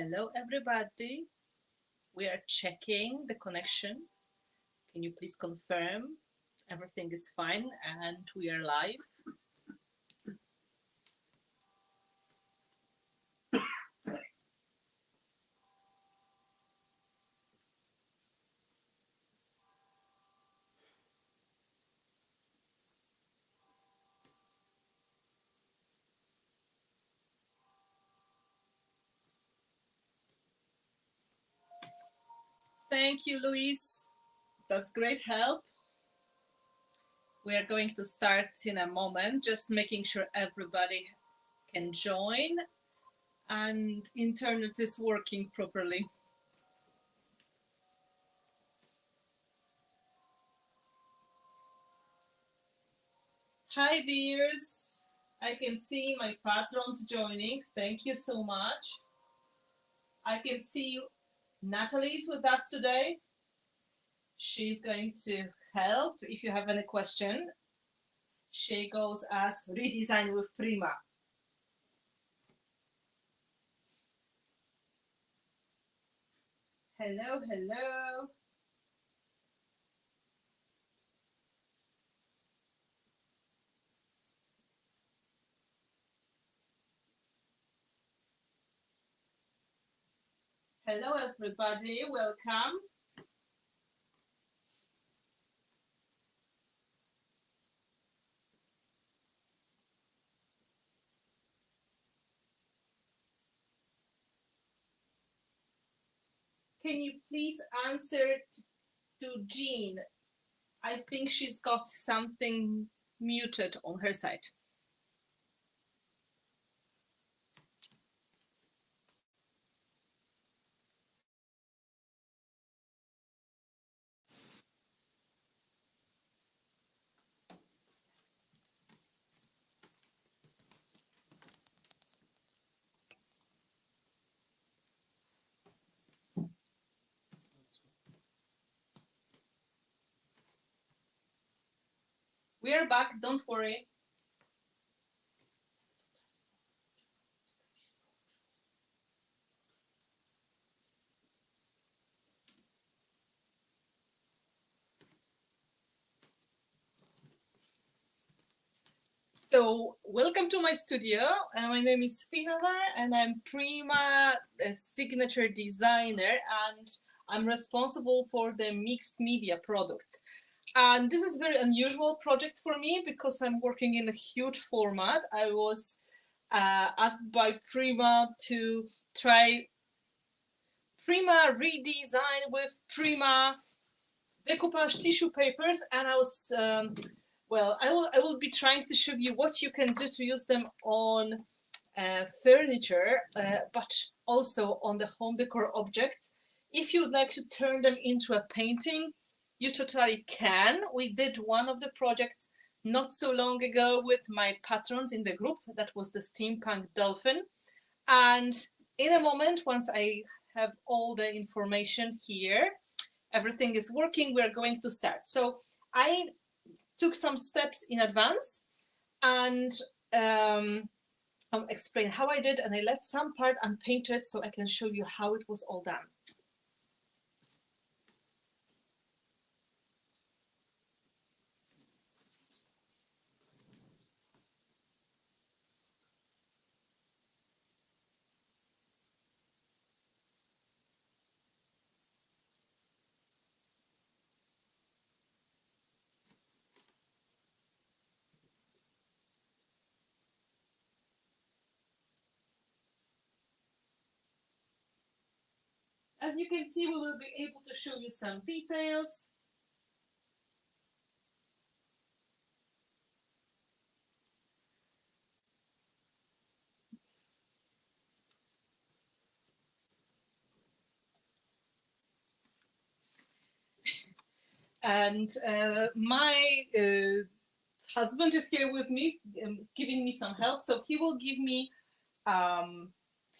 Hello, everybody. We are checking the connection. Can you please confirm everything is fine and we are live? Thank you, Luis. That's great help. We are going to start in a moment, just making sure everybody can join and internet is working properly. Hi, dears. I can see my patrons joining. Thank you so much. I can see Natalie's with us today. She's going to help if you have any question. She goes as redesign with Prima. Hello, hello. Hello, everybody. Welcome. Can you please answer to Jean? I think she's got something muted on her side. We are back, don't worry. So, welcome to my studio. My name is Finnabair and I'm Prima signature designer and I'm responsible for the mixed media product. And this is a very unusual project for me because I'm working in a huge format. I was asked by Prima to try Prima redesign with Prima decoupage tissue papers, and I was well, I will be trying to show you what you can do to use them on furniture, but also on the home decor objects. If you'd like to turn them into a painting, you totally can. We did one of the projects not so long ago with my patrons in the group. That was the Steampunk Dolphin. And in a moment, once I have all the information here, everything is working, we're going to start. So I took some steps in advance and I'll explain how I did, and I left some part unpainted so I can show you how it was all done. As you can see, we will be able to show you some details. And my husband is here with me, giving me some help. So he will give me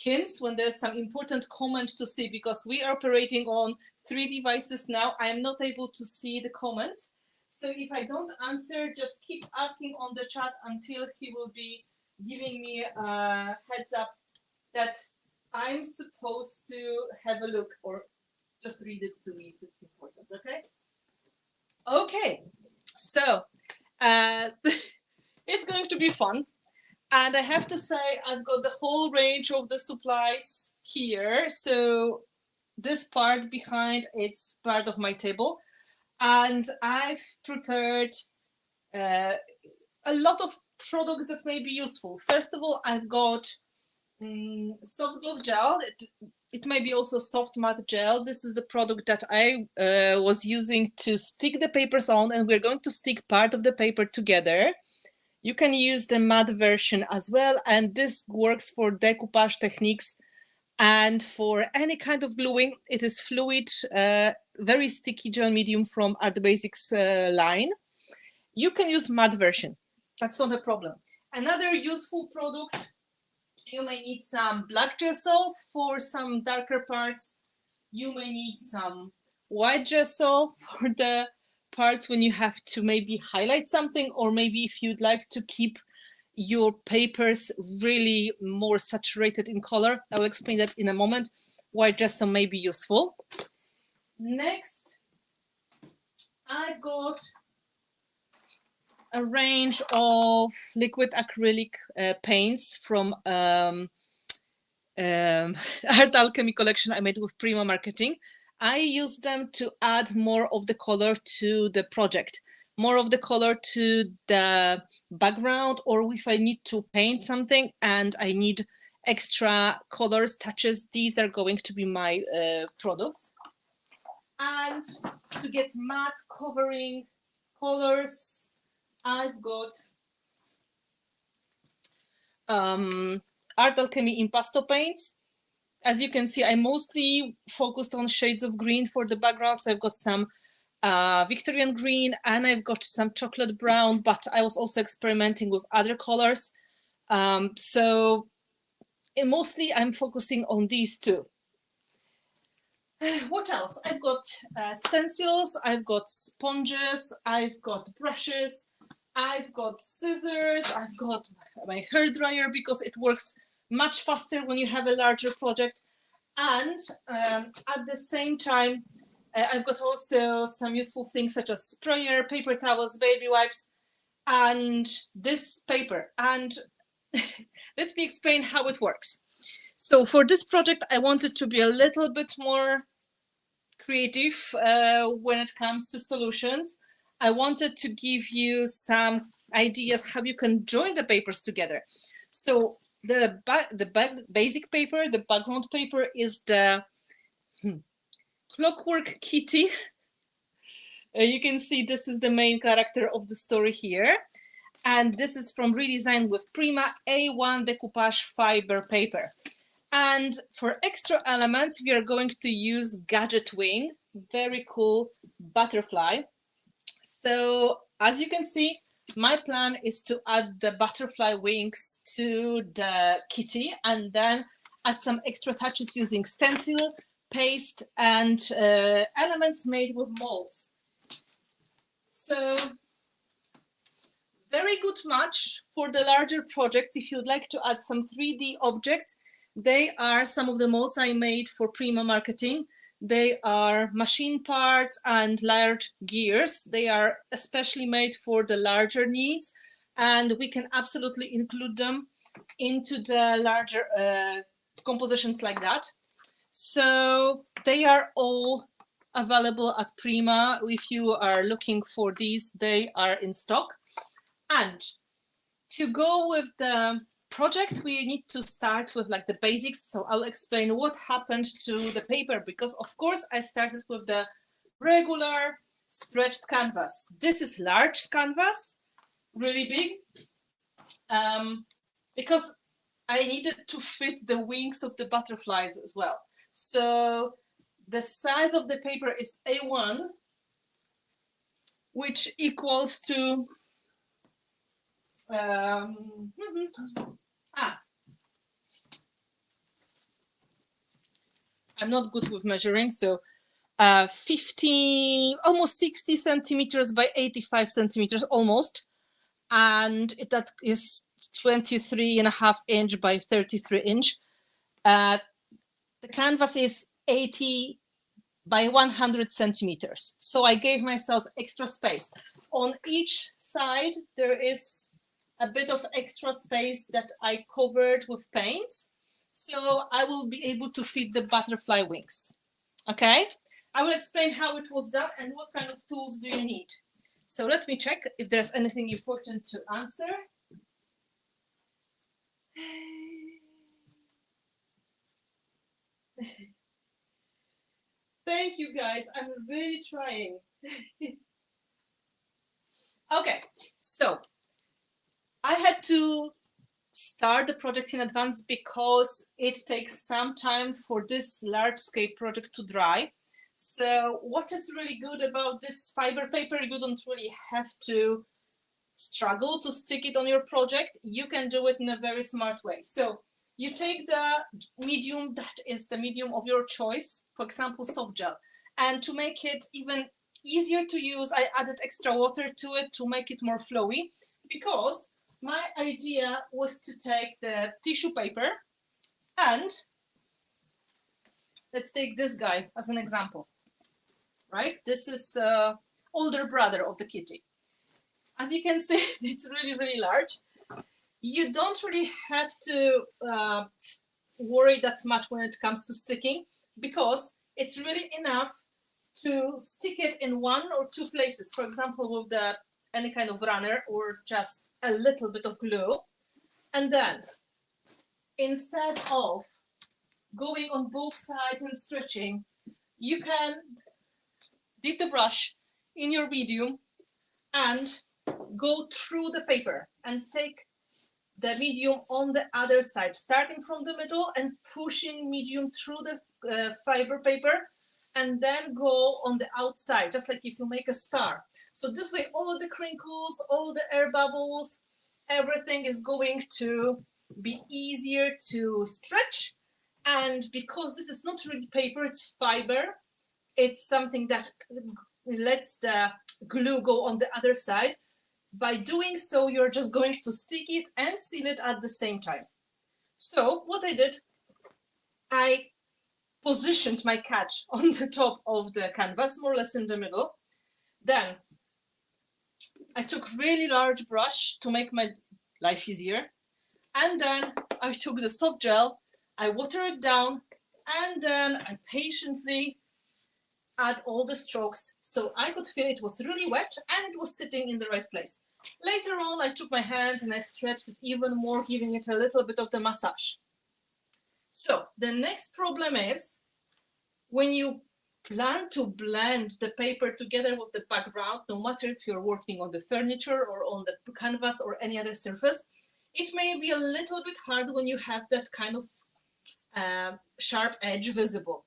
hints when there's some important comment to see, because we are operating on 3 devices now. I am not able to see the comments. So if I don't answer, just keep asking on the chat until he will be giving me a heads up that I'm supposed to have a look or just read it to me if it's important, okay? Okay, so it's going to be fun. And I have to say, I've got the whole range of the supplies here. So this part behind, it's part of my table. And I've prepared a lot of products that may be useful. First of all, I've got soft gloss gel. It may be also soft matte gel. This is the product that I was using to stick the papers on, and we're going to stick part of the paper together. You can use the matte version as well, and this works for decoupage techniques and for any kind of gluing. It is fluid, very sticky gel medium from Art Basics line. You can use matte version. That's not a problem. Another useful product, you may need some black gesso for some darker parts. You may need some white gesso for the parts when you have to maybe highlight something, or maybe if you'd like to keep your papers really more saturated in color. I will explain that in a moment, why gesso may be useful. Next, I've got a range of liquid acrylic paints from Art Alchemy collection I made with Prima Marketing. I use them to add more of the color to the project, more of the color to the background, or if I need to paint something and I need extra colors, touches, these are going to be my products. And to get matte covering colors, I've got Art Alchemy Impasto paints. As you can see, I mostly focused on shades of green for the background. So I've got some Victorian green and I've got some chocolate brown, but I was also experimenting with other colors. So mostly I'm focusing on these two. What else? I've got stencils, I've got sponges, I've got brushes, I've got scissors, I've got my hairdryer because it works much faster when you have a larger project. And at the same time, I've got also some useful things such as sprayer, paper towels, baby wipes, and this paper. And let me explain how it works. So for this project, I wanted to be a little bit more creative when it comes to solutions. I wanted to give you some ideas how you can join the papers together. So the basic paper, the background paper, is the Clockwork Kitty. You can see this is the main character of the story here. And this is from Redesign with Prima A1 decoupage fiber paper. And for extra elements, we are going to use Gadget Wing, very cool butterfly. So as you can see, my plan is to add the butterfly wings to the kitty and then add some extra touches using stencil, paste, and elements made with molds. So very good match for the larger project if you'd like to add some 3D objects. They are some of the molds I made for Prima Marketing. They are machine parts and large gears. They are especially made for the larger needs, and we can absolutely include them into the larger compositions like that. So they are all available at Prima. If you are looking for these, they are in stock. And to go with the project, we need to start with like the basics. So I'll explain what happened to the paper, because of course I started with the regular stretched canvas. This is large canvas, really big, because I needed to fit the wings of the butterflies as well. So the size of the paper is A1, which equals to I'm not good with measuring, so 50, almost 60 centimeters by 85 centimeters, almost. And that is 23.5 inch by 33 inch. canvas is 80 by 100 centimeters. So I gave myself extra space. On each side, there is a bit of extra space that I covered with paint. So I will be able to fit the butterfly wings. Okay, I will explain how it was done and what kind of tools do you need. So let me check if there's anything important to answer. Thank you guys, I'm really trying. Okay, so I had to start the project in advance because it takes some time for this large-scale project to dry. So what is really good about this fiber paper, you don't really have to struggle to stick it on your project. You can do it in a very smart way. So you take the medium that is the medium of your choice, for example, soft gel. And to make it even easier to use, I added extra water to it to make it more flowy, because my idea was to take the tissue paper and let's take this guy as an example, right? This is older brother of the kitty. As you can see, it's really, really large. You don't really have to worry that much when it comes to sticking, because it's really enough to stick it in one or two places. For example, with any kind of runner or just a little bit of glue. And then instead of going on both sides and stretching, you can dip the brush in your medium and go through the paper and take the medium on the other side, starting from the middle and pushing medium through the fiber paper, and then go on the outside, just like if you make a star. So this way, all of the crinkles, all the air bubbles, everything is going to be easier to stretch. And because this is not really paper, it's fiber, it's something that lets the glue go on the other side. By doing so, you're just going to stick it and seal it at the same time. So what I did, I positioned my catch on the top of the canvas, more or less in the middle. Then I took really large brush to make my life easier. And then I took the soft gel, I water it down, and then I patiently add all the strokes so I could feel it was really wet and it was sitting in the right place. Later on, I took my hands and I stretched it even more, giving it a little bit of the massage. So the next problem is when you plan to blend the paper together with the background, no matter if you're working on the furniture or on the canvas or any other surface, it may be a little bit hard when you have that kind of sharp edge visible.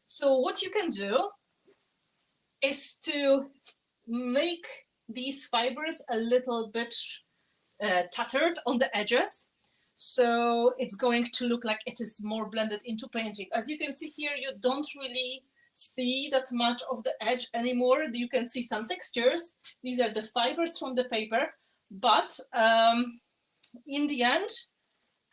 So what you can do is to make these fibers a little bit tattered on the edges. So it's going to look like it is more blended into painting. As you can see here, you don't really see that much of the edge anymore. You can see some textures. These are the fibers from the paper. But in the end,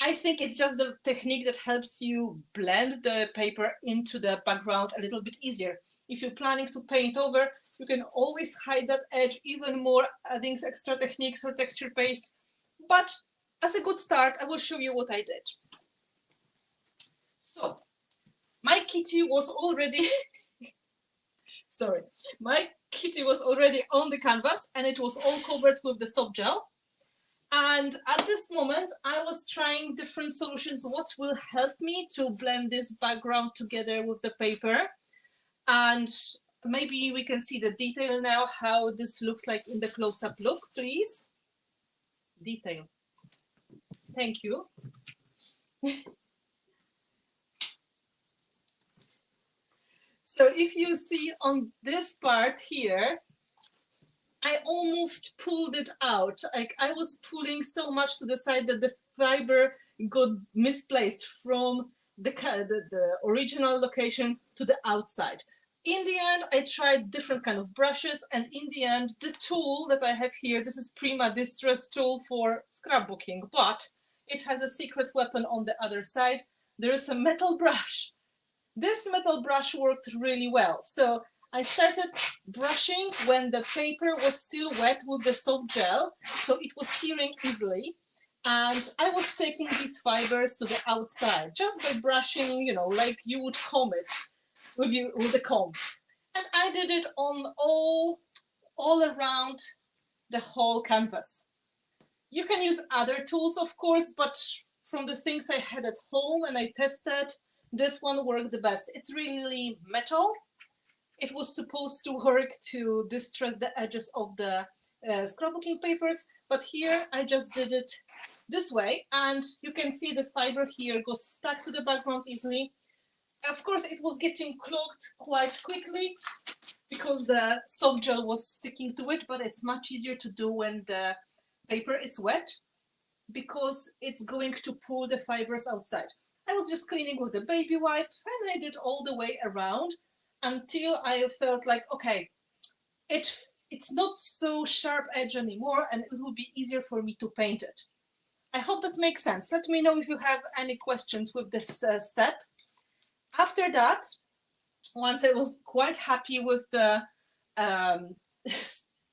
I think it's just the technique that helps you blend the paper into the background a little bit easier. If you're planning to paint over, you can always hide that edge even more, adding extra techniques or texture paste. But as a good start, I will show you what I did. So my kitty was already, sorry, my kitty was already on the canvas and it was all covered with the soft gel. And at this moment, I was trying different solutions. What will help me to blend this background together with the paper? And maybe we can see the detail now, how this looks like in the close-up look, please. Detail. Thank you. So if you see on this part here, I almost pulled it out. Like I was pulling so much to the side that the fiber got misplaced from the original location to the outside. In the end, I tried different kind of brushes, and in the end, the tool that I have here, this is Prima Distress tool for scrapbooking, but it has a secret weapon on the other side. There is a metal brush This metal brush worked really well. So I started brushing when the paper was still wet with the soft gel, so it was tearing easily. And I was taking these fibers to the outside just by brushing, you know, like you would comb it with a comb. And I did it on all around the whole canvas. You can use other tools, of course, but from the things I had at home and I tested, this one worked the best. It's really metal. It was supposed to work to distress the edges of the scrapbooking papers, but here I just did it this way, and you can see the fiber here got stuck to the background easily. Of course, it was getting clogged quite quickly because the soft gel was sticking to it, but it's much easier to do when the paper is wet because it's going to pull the fibers outside. I was just cleaning with the baby wipe and I did all the way around until I felt like, okay, it's not so sharp edge anymore and it will be easier for me to paint it. I hope that makes sense. Let me know if you have any questions with this step. After that, once I was quite happy with the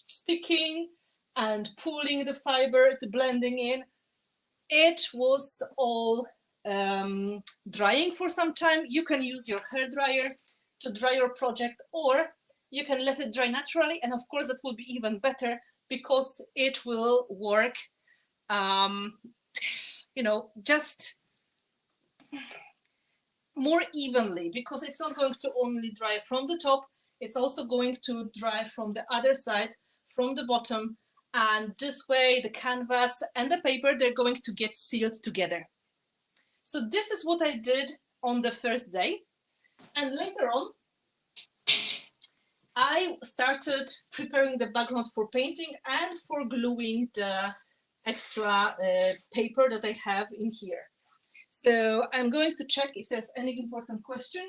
sticking and pulling the fiber, the blending in, it was all drying for some time. You can use your hair dryer to dry your project, or you can let it dry naturally, and of course that will be even better because it will work you know, just more evenly, because it's not going to only dry from the top, it's also going to dry from the other side, from the bottom, and this way the canvas and the paper, they're going to get sealed together. So this is what I did on the first day, and later on I started preparing the background for painting and for gluing the extra paper that I have in here. So I'm going to check if there's any important question.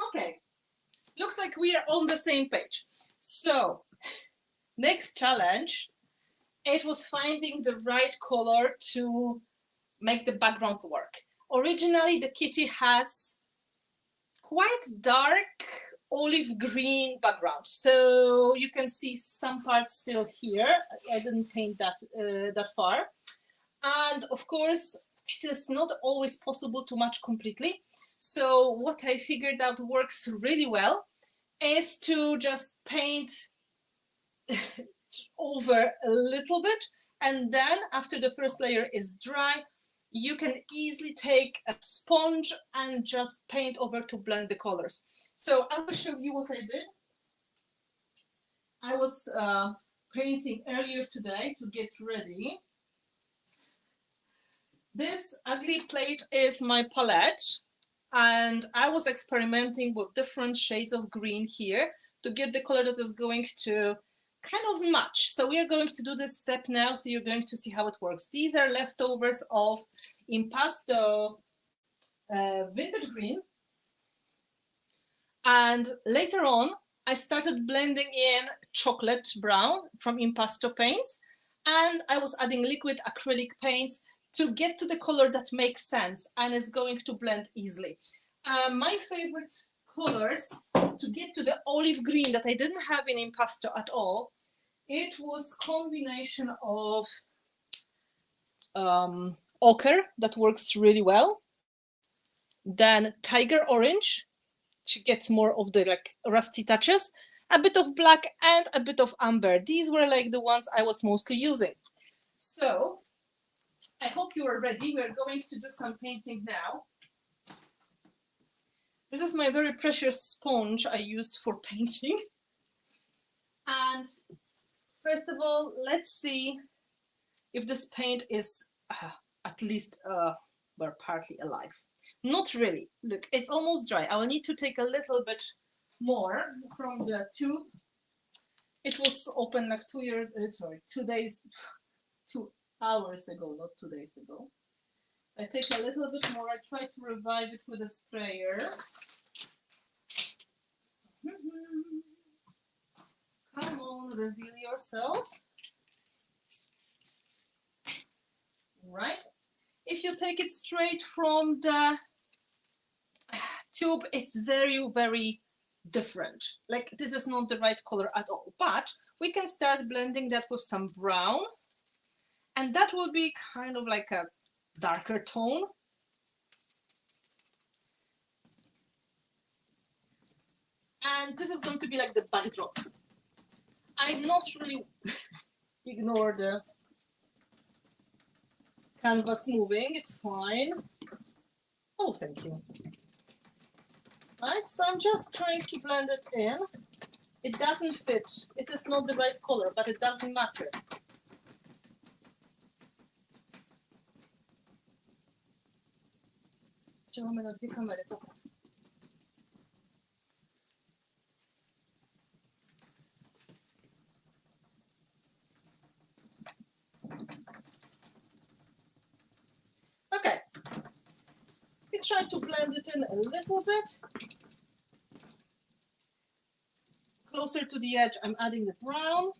Okay, looks like we are on the same page. So next challenge, it was finding the right color to make the background work. Originally, the kitty has quite dark olive green background, so you can see some parts still here. I didn't paint that far, and of course it is not always possible to match completely. So what I figured out works really well is to just paint over a little bit, and then after the first layer is dry, you can easily take a sponge and just paint over to blend the colors. So I will show you what I did. I was painting earlier today to get ready. This ugly plate is my palette, and I was experimenting with different shades of green here to get the color that is going to kind of match. So we are going to do this step now, so you're going to see how it works. These are leftovers of Impasto vintage green, and later on I started blending in chocolate brown from Impasto paints, and I was adding liquid acrylic paints to get to the color that makes sense and is going to blend easily. My favorite colors to get to the olive green that I didn't have in Impasto at all, it was combination of ochre that works really well, then tiger orange to get more of the like rusty touches, a bit of black and a bit of amber. These were like the ones I was mostly using. So I hope you are ready. We're going to do some painting now. This is my very precious sponge I use for painting. And first of all, let's see if this paint is at least well, partly alive. Not really. Look, it's almost dry. I will need to take a little bit more from the tube. It was open like 2 hours ago, not 2 days ago. So I take a little bit more. I try to revive it with a sprayer. reveal yourself. Right? If you take it straight from the tube, it's very, very different. Like this is not the right color at all. But we can start blending that with some brown. And that will be kind of like a darker tone. And this is going to be like the backdrop. I'm not really ignore the canvas moving, it's fine. Oh, thank you. Right, so I'm just trying to blend it in. It doesn't fit. It is not the right color, but it doesn't matter. Mamy na dwie kamery, to. Okay. We try to blend it in a little bit. Closer to the edge, I'm adding the brown.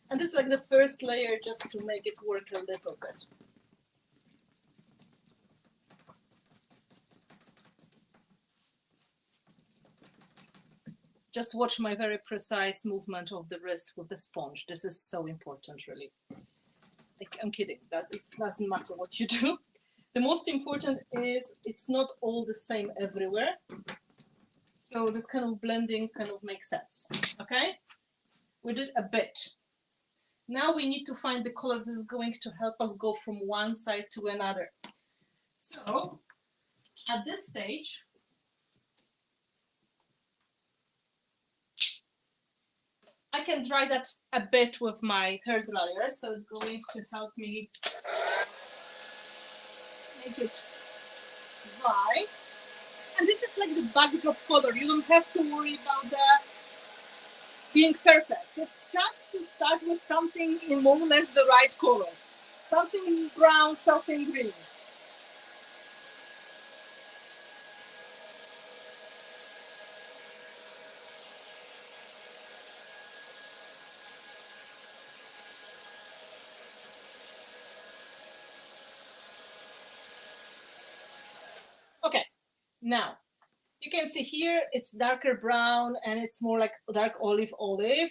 And this is like the first layer just to make it work a little bit. Just watch my very precise movement of the wrist with the sponge. This is so important, really. Like, I'm kidding, that it doesn't matter what you do. The most important is it's not all the same everywhere. So this kind of blending kind of makes sense, okay? We did a bit. Now we need to find the color that is going to help us go from one side to another. So at this stage, I can dry that a bit with my hair dryer, so it's going to help me make it dry. And this is like the backdrop color. You don't have to worry about the being perfect. It's just to start with something in more or less the right color. Something brown, something green. Okay, now you can see here it's darker brown and it's more like dark olive,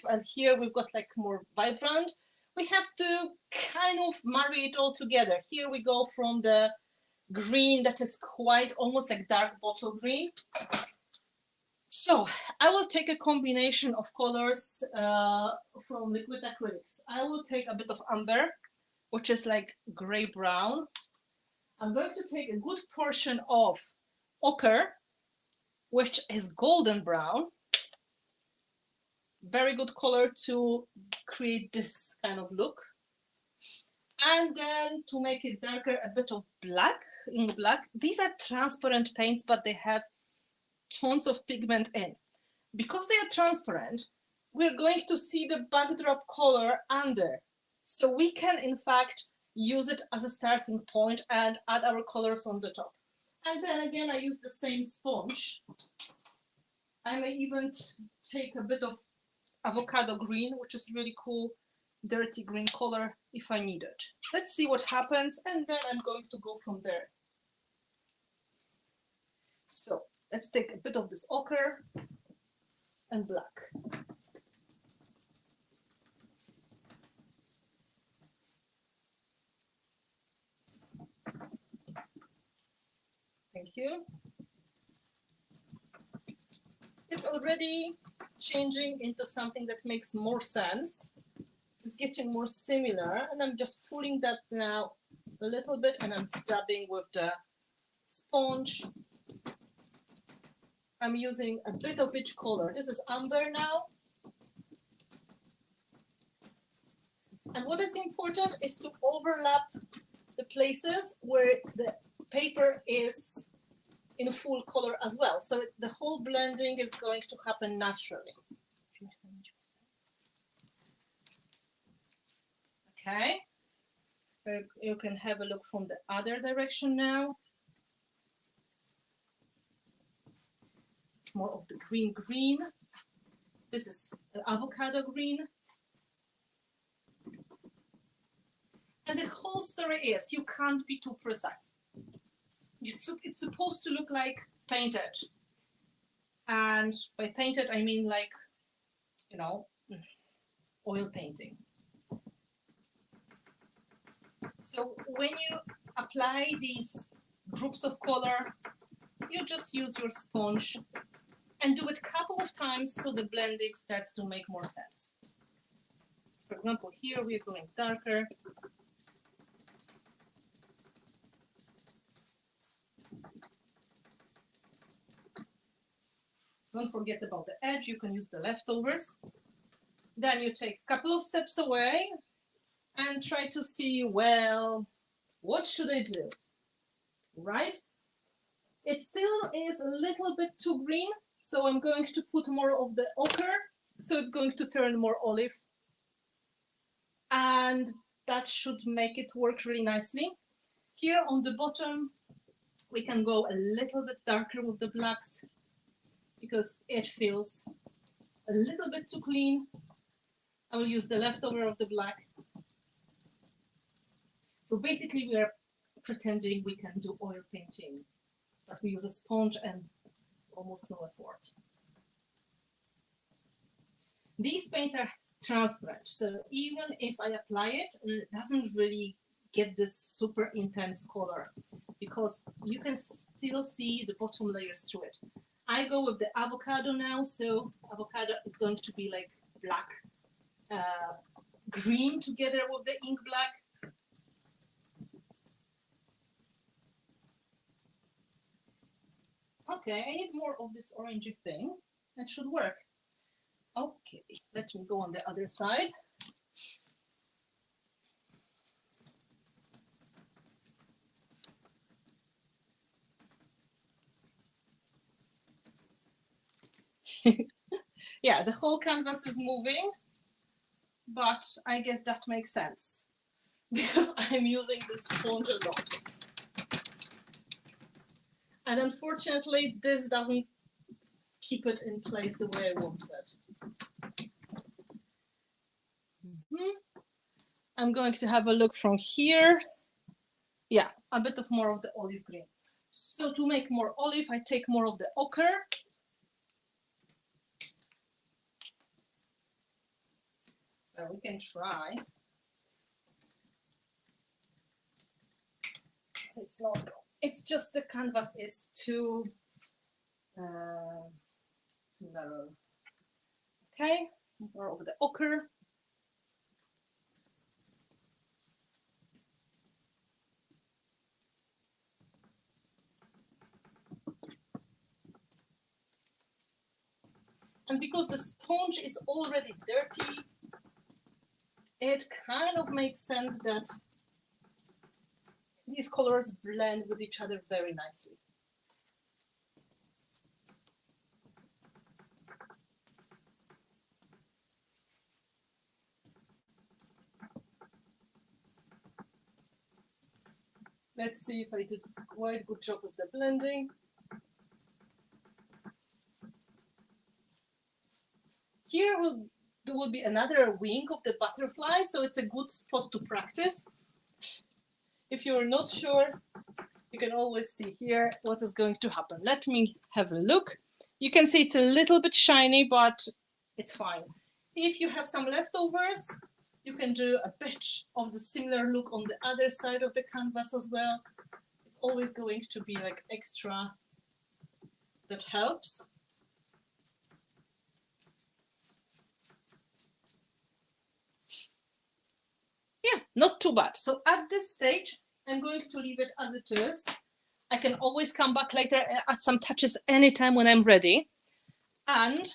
and here we've got like more vibrant. We have to kind of marry it all together. Here we go from the green that is quite almost like dark bottle green. So I will take a combination of colors from liquid acrylics. I will take a bit of umber, which is like gray brown. I'm going to take a good portion of ochre, which is golden brown. Very good color to create this kind of look. And then to make it darker, a bit of black, in black. These are transparent paints, but they have tons of pigment in. Because they are transparent, we're going to see the backdrop color under. So we can, in fact, use it as a starting point and add our colors on the top. And then again, I use the same sponge. I may even take a bit of avocado green, which is really cool, dirty green color if I need it. Let's see what happens, and then I'm going to go from there. So let's take a bit of this ochre and black. Thank you. It's already changing into something that makes more sense. It's getting more similar, and I'm just pulling that now a little bit, and I'm dabbing with the sponge. I'm using a bit of each color. This is umber now. And what is important is to overlap the places where the paper is in full color as well. So the whole blending is going to happen naturally. Okay. You can have a look from the other direction now. much more of the green. This is avocado green. And the whole story is you can't be too precise. It's supposed to look like painted. And by painted, I mean like, you know, oil painting. So when you apply these groups of color, you just use your sponge and do it a couple of times so the blending starts to make more sense. For example, here we're going darker. Don't forget about the edge, you can use the leftovers. Then you take a couple of steps away and try to see, well, what should I do, right? It still is a little bit too green, so I'm going to put more of the ochre, so it's going to turn more olive. And that should make it work really nicely. Here on the bottom, we can go a little bit darker with the blacks because it feels a little bit too clean. I will use the leftover of the black. So basically we are pretending we can do oil painting, but we use a sponge and almost no effort. These paints are transparent, so even if I apply it, it doesn't really get this super intense color because you can still see the bottom layers through it. I go with the avocado now, so avocado is going to be like black, green together with the ink black. Okay, I need more of this orangey thing. That should work. Okay, let me go on the other side. Yeah, the whole canvas is moving, but I guess that makes sense because I'm using the sponge a lot. And unfortunately, this doesn't keep it in place the way I wanted. I'm going to have a look from here. Yeah, a bit of more of the olive green. So to make more olive, I take more of the ochre. Well, we can try. It's not. It's just the canvas is too narrow. Okay, more of the ochre. And because the sponge is already dirty, it kind of makes sense that these colors blend with each other very nicely. Let's see if I did quite a good job with the blending. Here there will be another wing of the butterfly, so it's a good spot to practice. If you're not sure, you can always see here what is going to happen. Let me have a look. You can see it's a little bit shiny, but it's fine. If you have some leftovers, you can do a bit of the similar look on the other side of the canvas as well. It's always going to be like extra that helps. Yeah, not too bad. So at this stage, I'm going to leave it as it is. I can always come back later and add some touches anytime when I'm ready. And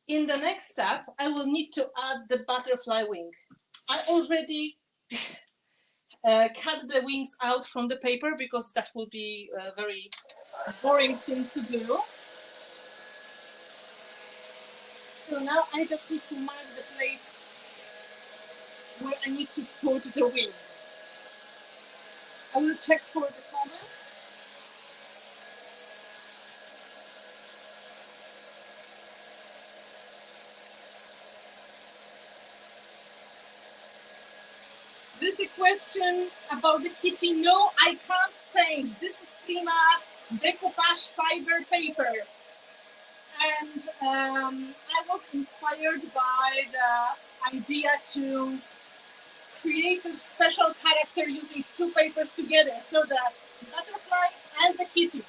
in the next step, I will need to add the butterfly wing. I already cut the wings out from the paper because that will be a very boring thing to do. So now I just need to mark the place where I need to put the wing. I will check for the comments. question about the kitty. No, I can't paint. This is Prima decoupage fiber paper. And I was inspired by the idea to create a special character using two papers together. So the butterfly and the kitty.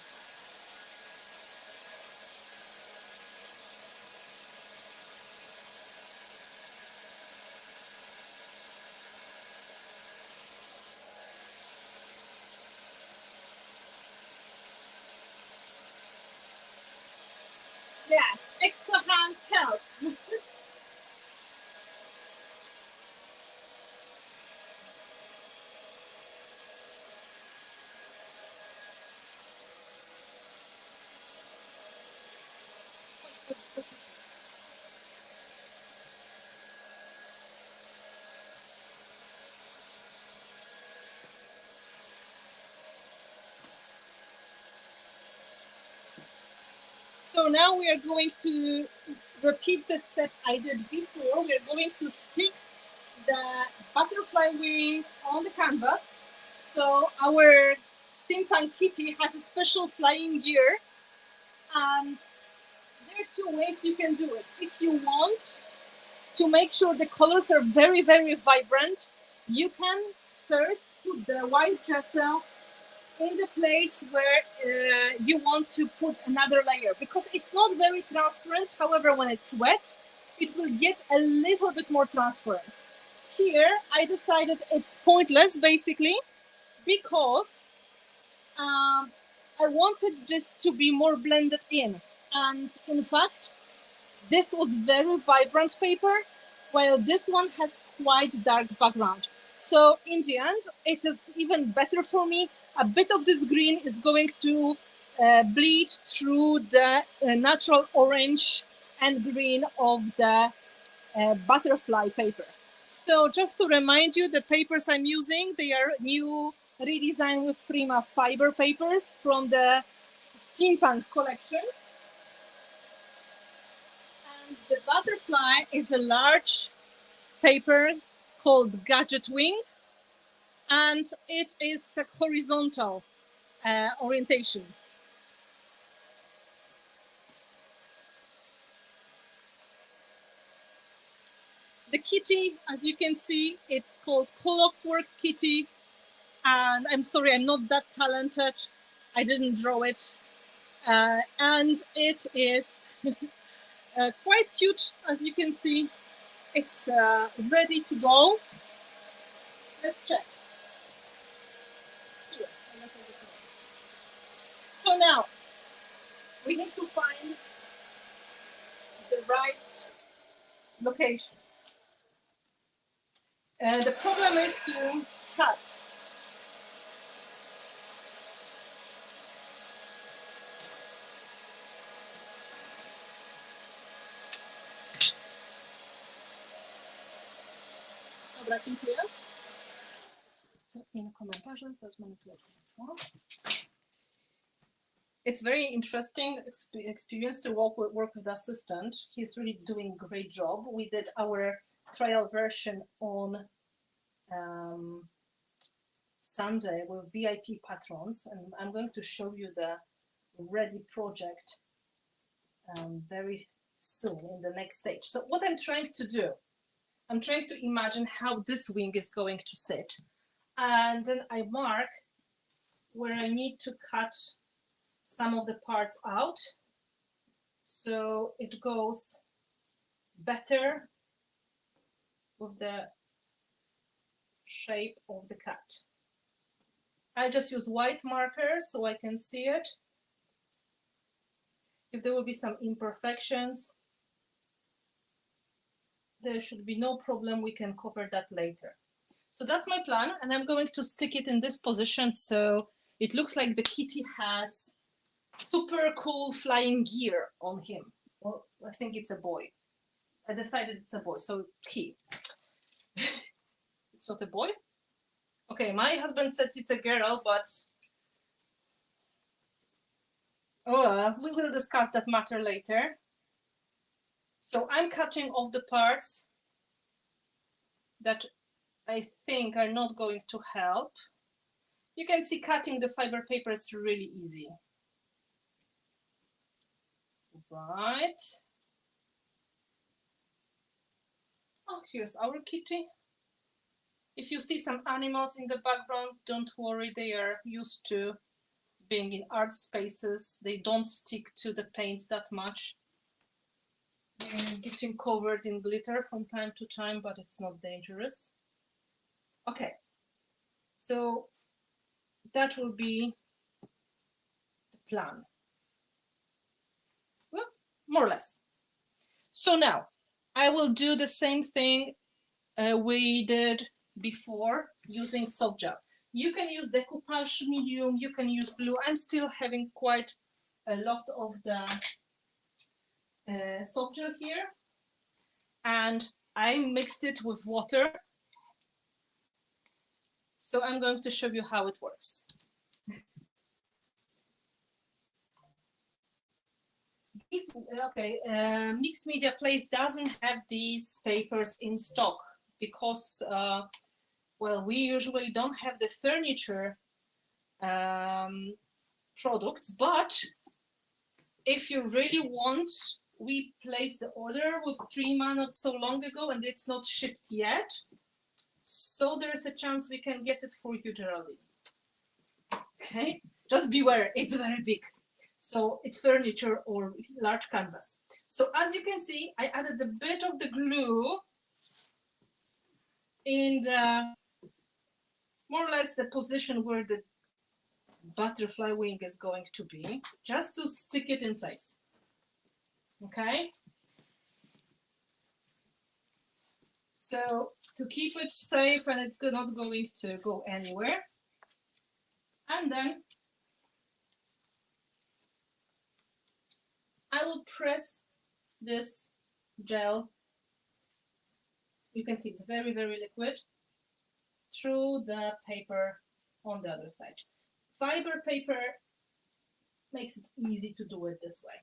Yes, extra hands help. So now we are going to repeat the step I did before. We are going to stick the butterfly wing on the canvas. So our steampunk kitty has a special flying gear, and there are two ways you can do it. If you want to make sure the colors are very, very vibrant, you can first put the white gesso in the place where you want to put another layer, because it's not very transparent. However, when it's wet, it will get a little bit more transparent. Here, I decided it's pointless, basically, because I wanted this to be more blended in. And in fact, this was very vibrant paper, while this one has quite dark background. So in the end, it is even better for me. A bit of this green is going to bleed through the natural orange and green of the butterfly paper. So just to remind you, the papers I'm using, they are new redesigned with Prima fiber papers from the Steampunk collection. And the butterfly is a large paper called Gadget Wing, and it is a horizontal orientation. The kitty, as you can see, it's called Clockwork Kitty, and I'm sorry, I'm not that talented. I didn't draw it. And it is quite cute, as you can see. It's ready to go. Let's check. Here. So now we need to find the right location. The problem is to cut. Dobra, dziękuję. Zerknij na komentarze, wezmę telefon. It's very interesting experience to work with the assistant. He's really doing a great job. We did our trial version on Sunday with VIP patrons, and I'm going to show you the ready project very soon in the next stage. So what I'm trying to do, I'm trying to imagine how this wing is going to sit, and then I mark where I need to cut some of the parts out so it goes better with the shape of the cat. I just use white marker so I can see it. If there will be some imperfections, there should be no problem. We can cover that later. So that's my plan, and I'm going to stick it in this position so it looks like the kitty has super cool flying gear on him. Well, I think it's a boy. I decided it's a boy, so he. It's not a boy? Okay, my husband said it's a girl, but we will discuss that matter later. So I'm cutting off the parts that I think, are not going to help. You can see cutting the fiber paper is really easy. Right. Oh, here's our kitty. If you see some animals in the background, don't worry, they are used to being in art spaces. They don't stick to the paints that much. They're getting covered in glitter from time to time, but it's not dangerous. Okay, so that will be the plan. Well, more or less. So now I will do the same thing we did before using soft gel. You can use decoupage medium, you can use glue. I'm still having quite a lot of the soft gel here, and I mixed it with water. So I'm going to show you how it works. Mixed Media Place doesn't have these papers in stock because, well, we usually don't have the furniture products, but if you really want, we placed the order with Prima not so long ago and it's not shipped yet. So there's a chance we can get it for you, Geraldine. Okay, just beware, it's very big. So it's furniture or large canvas. So as you can see, I added a bit of the glue in the, more or less the position where the butterfly wing is going to be, just to stick it in place. Okay. So to keep it safe and it's not going to go anywhere. And then I will press this gel. You can see it's very, very liquid through the paper on the other side. Fiber paper makes it easy to do it this way.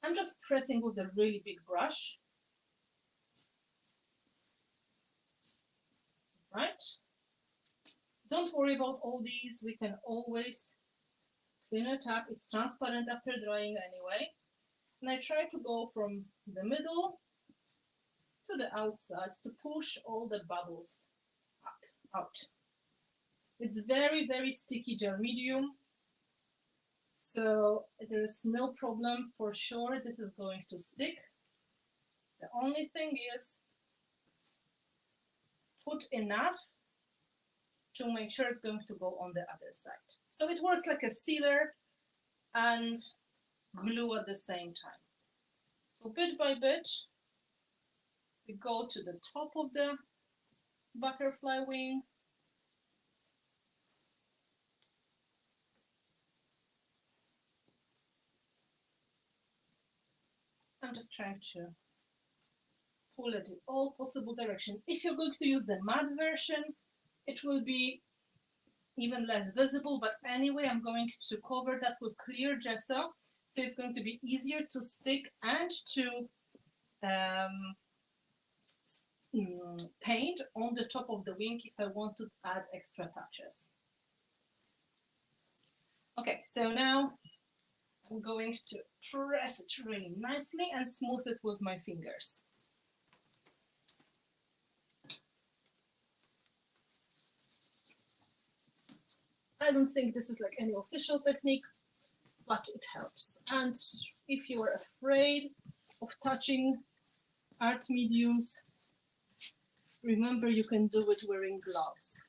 I'm just pressing with a really big brush. Right? Don't worry about all these. We can always clean it up. It's transparent after drying anyway. And I try to go from the middle to the outsides to push all the bubbles out. It's very, very sticky gel medium. So there's no problem for sure. This is going to stick. The only thing is put enough to make sure it's going to go on the other side. So it works like a sealer and glue at the same time. So bit by bit, we go to the top of the butterfly wing. I'm just trying to pull it in all possible directions. If you're going to use the matte version, it will be even less visible, but anyway, I'm going to cover that with clear gesso, so it's going to be easier to stick and to paint on the top of the wing if I want to add extra touches. Okay, so now I'm going to press it really nicely and smooth it with my fingers. I don't think this is like any official technique, but it helps. And if you are afraid of touching art mediums, remember you can do it wearing gloves.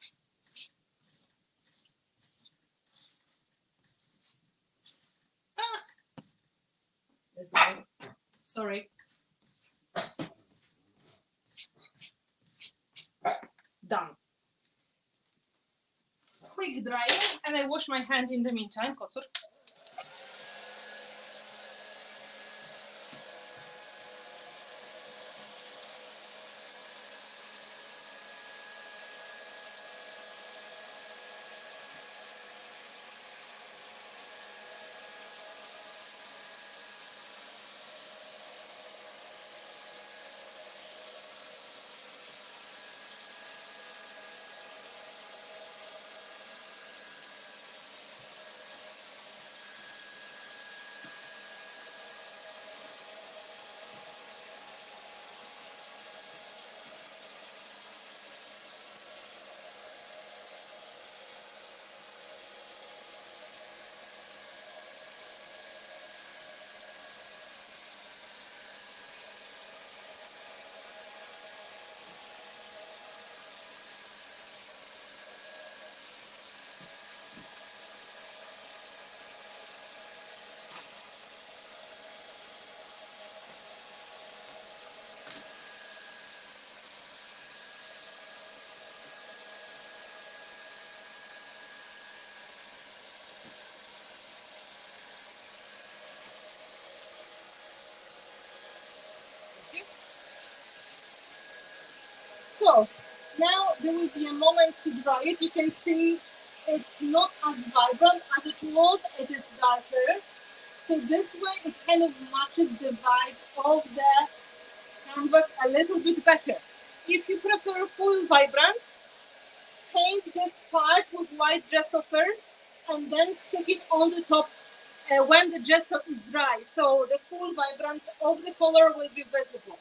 Sorry. Done. Quick drying, and I wash my hand in the meantime, Kotur. So now there will be a moment to dry it. You can see it's not as vibrant as it was, it is darker. So this way it kind of matches the vibe of the canvas a little bit better. If you prefer full vibrance, paint this part with white gesso first and then stick it on the top when the gesso is dry. So the full vibrance of the color will be visible.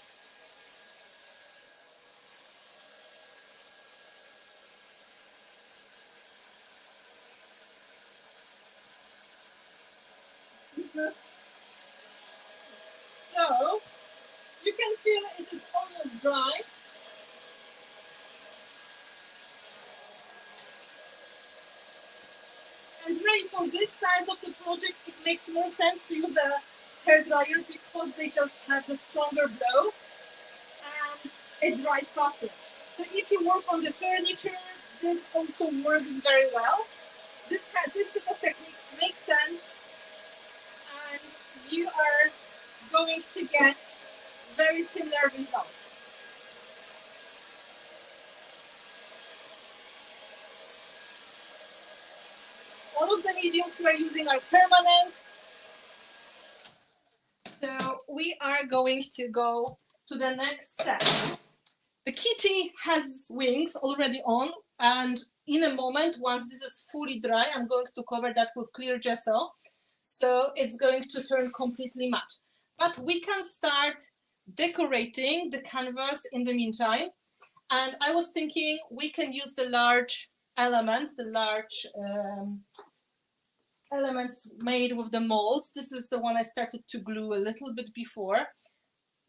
So you can feel it is almost dry. And really for this size of the project, it makes more sense to use the hair dryer because they just have a stronger blow and it dries faster. So if you work on the furniture, this also works very well. This set of techniques makes sense and you are going to get very similar results. All of the mediums we're using are permanent. So we are going to go to the next step. The kitty has wings already on, and in a moment, once this is fully dry, I'm going to cover that with clear gesso. So it's going to turn completely matte. But we can start decorating the canvas in the meantime. And I was thinking we can use the large elements, elements made with the molds. This is the one I started to glue a little bit before.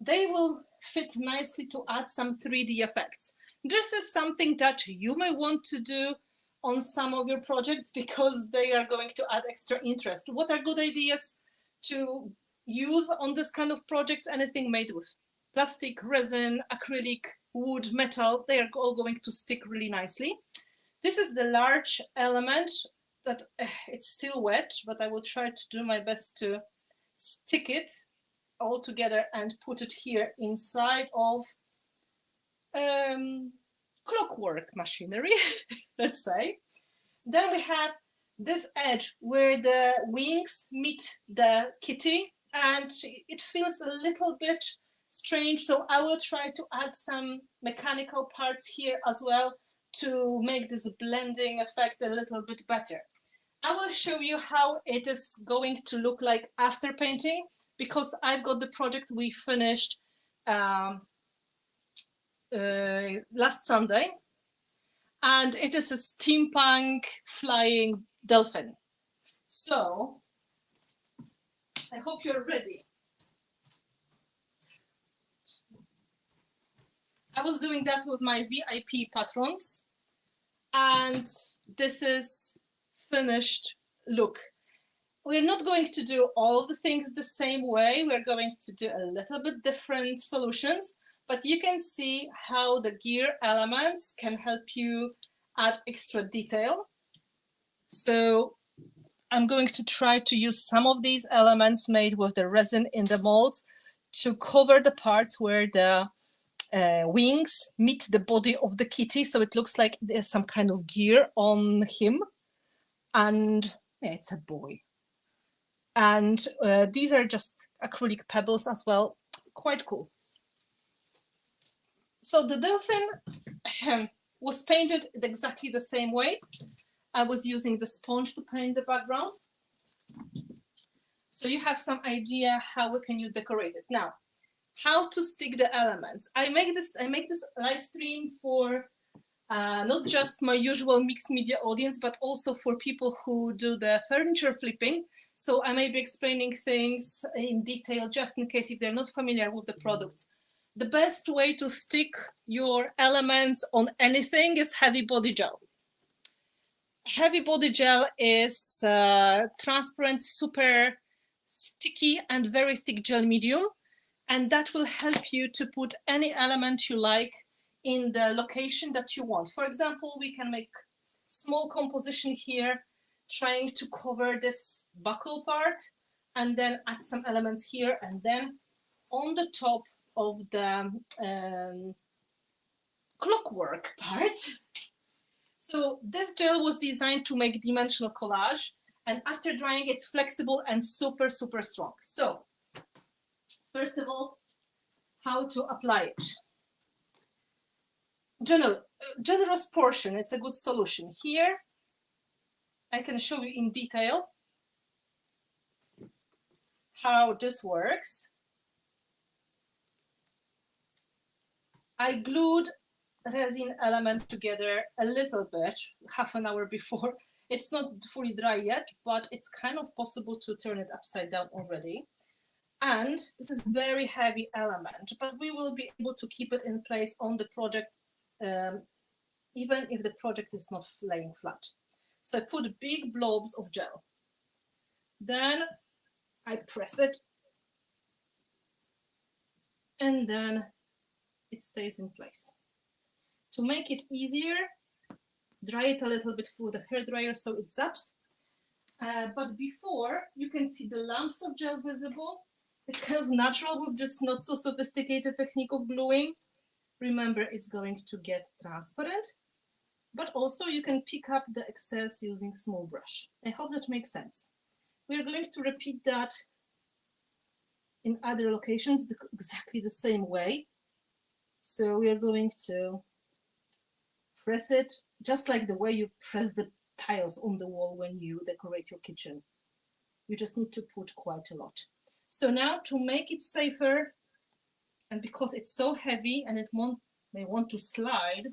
They will fit nicely to add some 3D effects. This is something that you may want to do on some of your projects because they are going to add extra interest. What are good ideas to use on this kind of projects? Anything made with plastic, resin, acrylic, wood, metal, they are all going to stick really nicely. This is the large element that it's still wet, but I will try to do my best to stick it all together and put it here inside of clockwork machinery, let's say. Then we have this edge where the wings meet the kitty and it feels a little bit strange. So I will try to add some mechanical parts here as well to make this blending effect a little bit better. I will show you how it is going to look like after painting because I've got the project we finished last Sunday, and it is a steampunk flying dolphin. So I hope you're ready. I was doing that with my VIP patrons, and this is finished look. We're not going to do all of the things the same way. We're going to do a little bit different solutions, but you can see how the gear elements can help you add extra detail. So I'm going to try to use some of these elements made with the resin in the molds to cover the parts where the wings meet the body of the kitty. So it looks like there's some kind of gear on him. And yeah, it's a boy. And these are just acrylic pebbles as well. Quite cool. So the dolphin was painted exactly the same way. I was using the sponge to paint the background. So you have some idea how can you decorate it. Now, how to stick the elements. I make this live stream for not just my usual mixed media audience, but also for people who do the furniture flipping. So I may be explaining things in detail just in case if they're not familiar with the products. The best way to stick your elements on anything is heavy body gel. Heavy body gel is transparent, super sticky and very thick gel medium. And that will help you to put any element you like in the location that you want. For example, we can make small composition here, trying to cover this buckle part, and then add some elements here, and then on the top of the clockwork part. So this gel was designed to make dimensional collage, and after drying, it's flexible and super, super strong. So first of all, how to apply it. Generous portion is a good solution. Here, I can show you in detail how this works. I glued resin elements together a little bit, half an hour before. It's not fully dry yet, but it's kind of possible to turn it upside down already. And this is very heavy element, but we will be able to keep it in place on the project, even if the project is not laying flat. So I put big blobs of gel. Then I press it, and then it stays in place. To make it easier, dry it a little bit through the hairdryer so it zaps. But before, you can see the lumps of gel visible. It's kind of natural with this not so sophisticated technique of gluing. Remember, it's going to get transparent, but also you can pick up the excess using small brush. I hope that makes sense. We're going to repeat that in other locations exactly the same way. So we are going to press it just like the way you press the tiles on the wall when you decorate your kitchen. You just need to put quite a lot. So now to make it safer, and because it's so heavy and it may want to slide,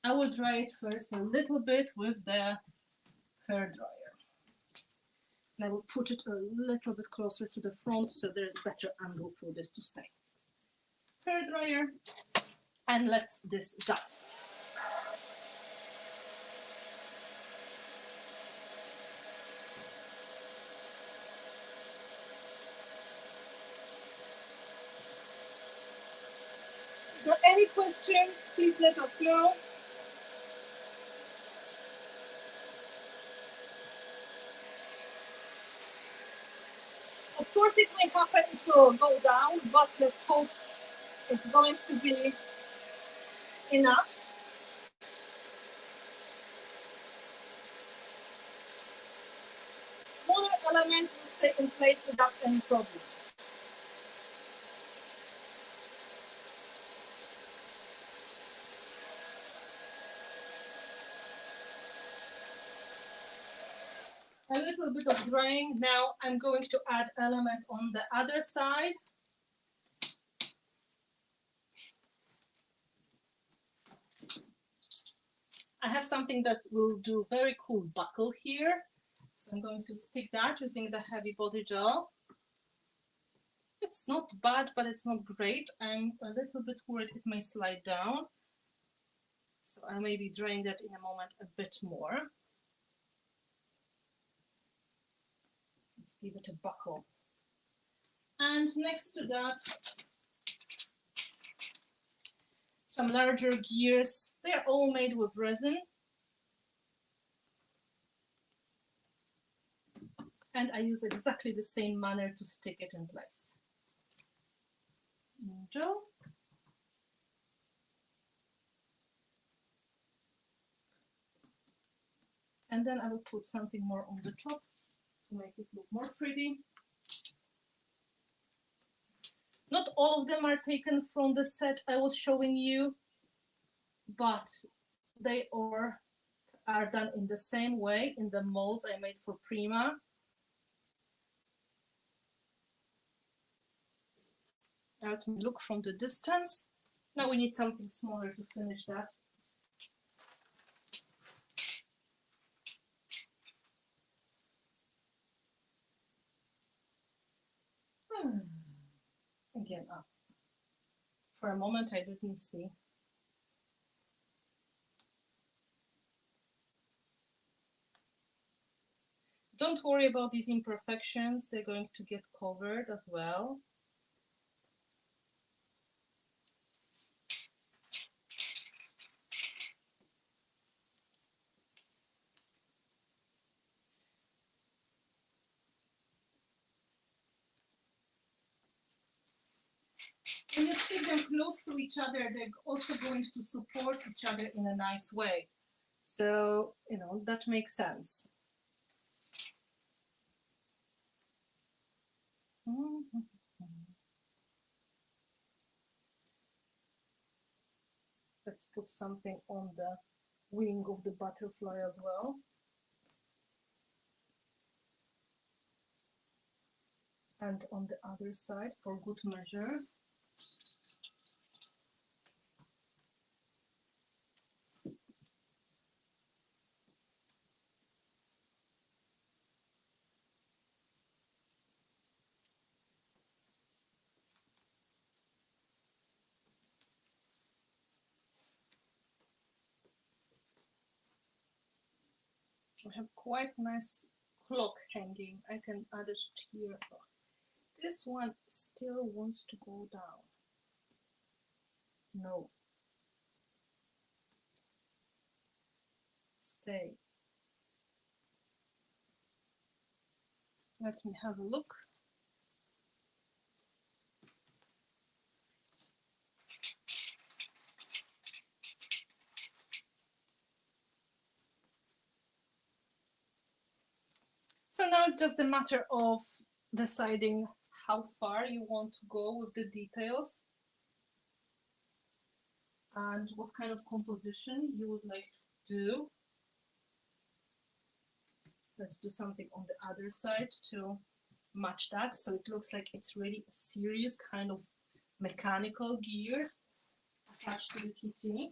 I will dry it first a little bit with the hairdryer. And I will put it a little bit closer to the front so there's a better angle for this to stay. Hairdryer, and let this zap. If there are any questions, please let us know. Of course, it may happen to go down, but let's hope it's going to be enough. Smaller elements will stay in place without any problem. A little bit of drying. Now I'm going to add elements on the other side. I have something that will do very cool buckle here. So I'm going to stick that using the heavy body gel. It's not bad, but it's not great. I'm a little bit worried it may slide down. So I may be drying that in a moment a bit more. Let's give it a buckle. And next to that, some larger gears. They are all made with resin. And I use exactly the same manner to stick it in place. Gel. And then I will put something more on the top to make it look more pretty. Not all of them are taken from the set I was showing you, but they are done in the same way in the molds I made for Prima. Let me look from the distance. Now we need something smaller to finish that. Again, for a moment I didn't see. Don't worry about these imperfections, they're going to get covered as well. When you stick them close to each other, they're also going to support each other in a nice way. So, you know, that makes sense. Let's put something on the wing of the butterfly as well. And on the other side for good measure. I have quite nice clock hanging. I can add it here. This one still wants to go down. No. Stay. Let me have a look. So now it's just a matter of deciding how far you want to go with the details and what kind of composition you would like to do. Let's do something on the other side to match that, so it looks like it's really a serious kind of mechanical gear attached to the kitty.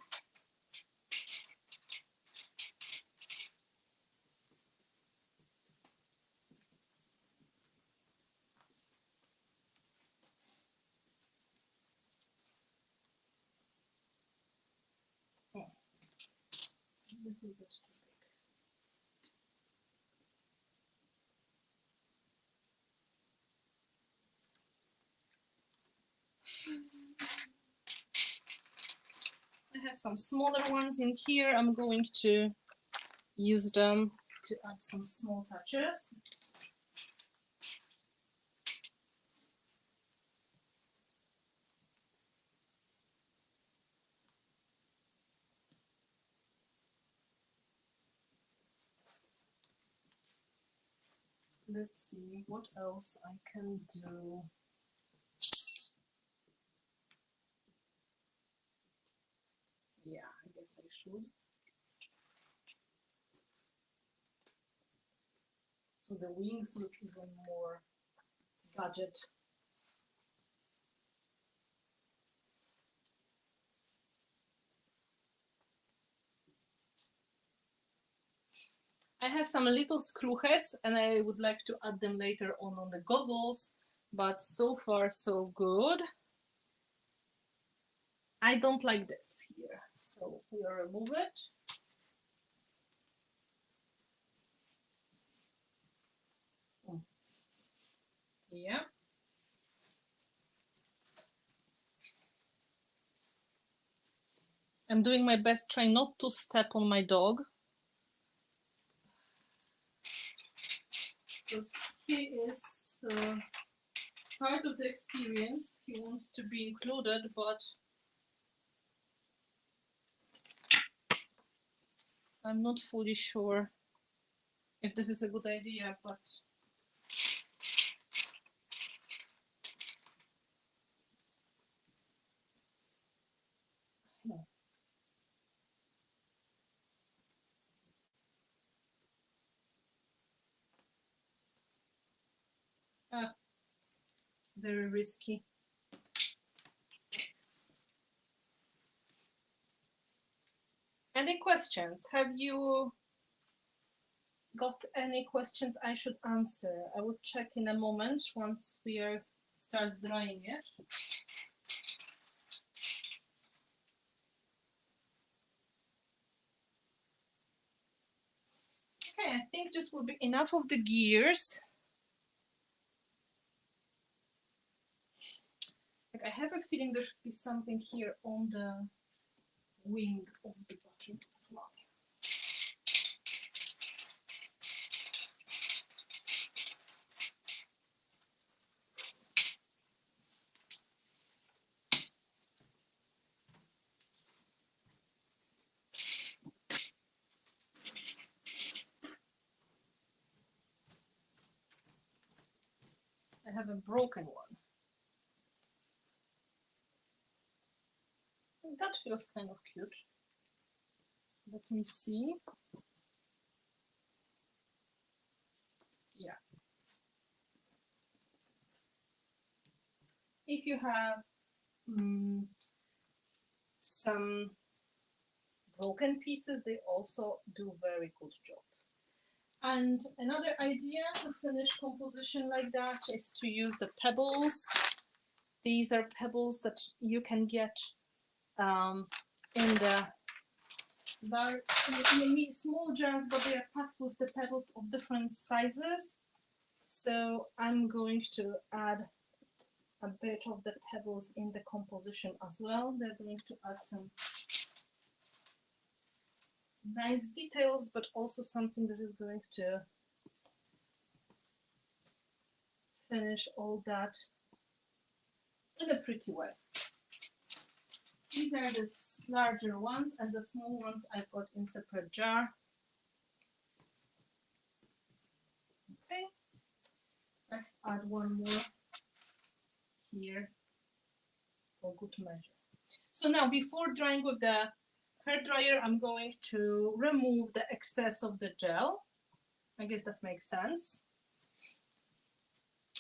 I have some smaller ones in here. I'm going to use them to add some small touches. Let's see what else I can do. Yeah, I guess I should. So the wings look even more gadget. I have some little screw heads and I would like to add them later on the goggles, but so far so good. I don't like this here, so we'll remove it. Yeah. I'm doing my best trying not to step on my dog, because he is part of the experience. He wants to be included, but I'm not fully sure if this is a good idea, but no. Very risky. Any questions? Have you got any questions I should answer? I will check in a moment once we start drying it. Okay, I think this will be enough of the gears. Like, I have a feeling there should be something here on the wing of the butterfly. I have a broken one. That feels kind of cute. Let me see. Yeah. If you have some broken pieces, they also do very good job. And another idea to finish composition like that is to use the pebbles. These are pebbles that you can get in the small jars, but they are packed with the pebbles of different sizes. So I'm going to add a bit of the pebbles in the composition as well. They're going to add some nice details, but also something that is going to finish all that in a pretty way. These are the larger ones, and the small ones I've got in separate jar. Okay, let's add one more here for good measure. So now, before drying with the hair dryer, I'm going to remove the excess of the gel. I guess that makes sense.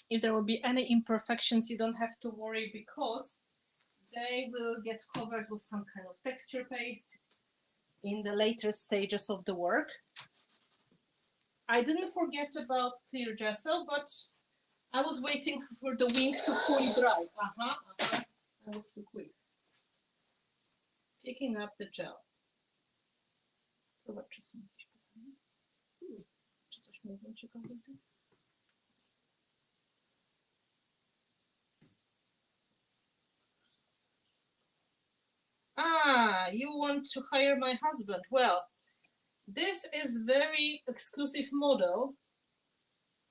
If there will be any imperfections, you don't have to worry, because they will get covered with some kind of texture paste in the later stages of the work. I didn't forget about clear gesso, but I was waiting for the wing to fully dry. I was too quick. Picking up the gel. Zobaczcie sobie. Czy coś mówią ciekawego? You want to hire my husband? Well, this is very exclusive model.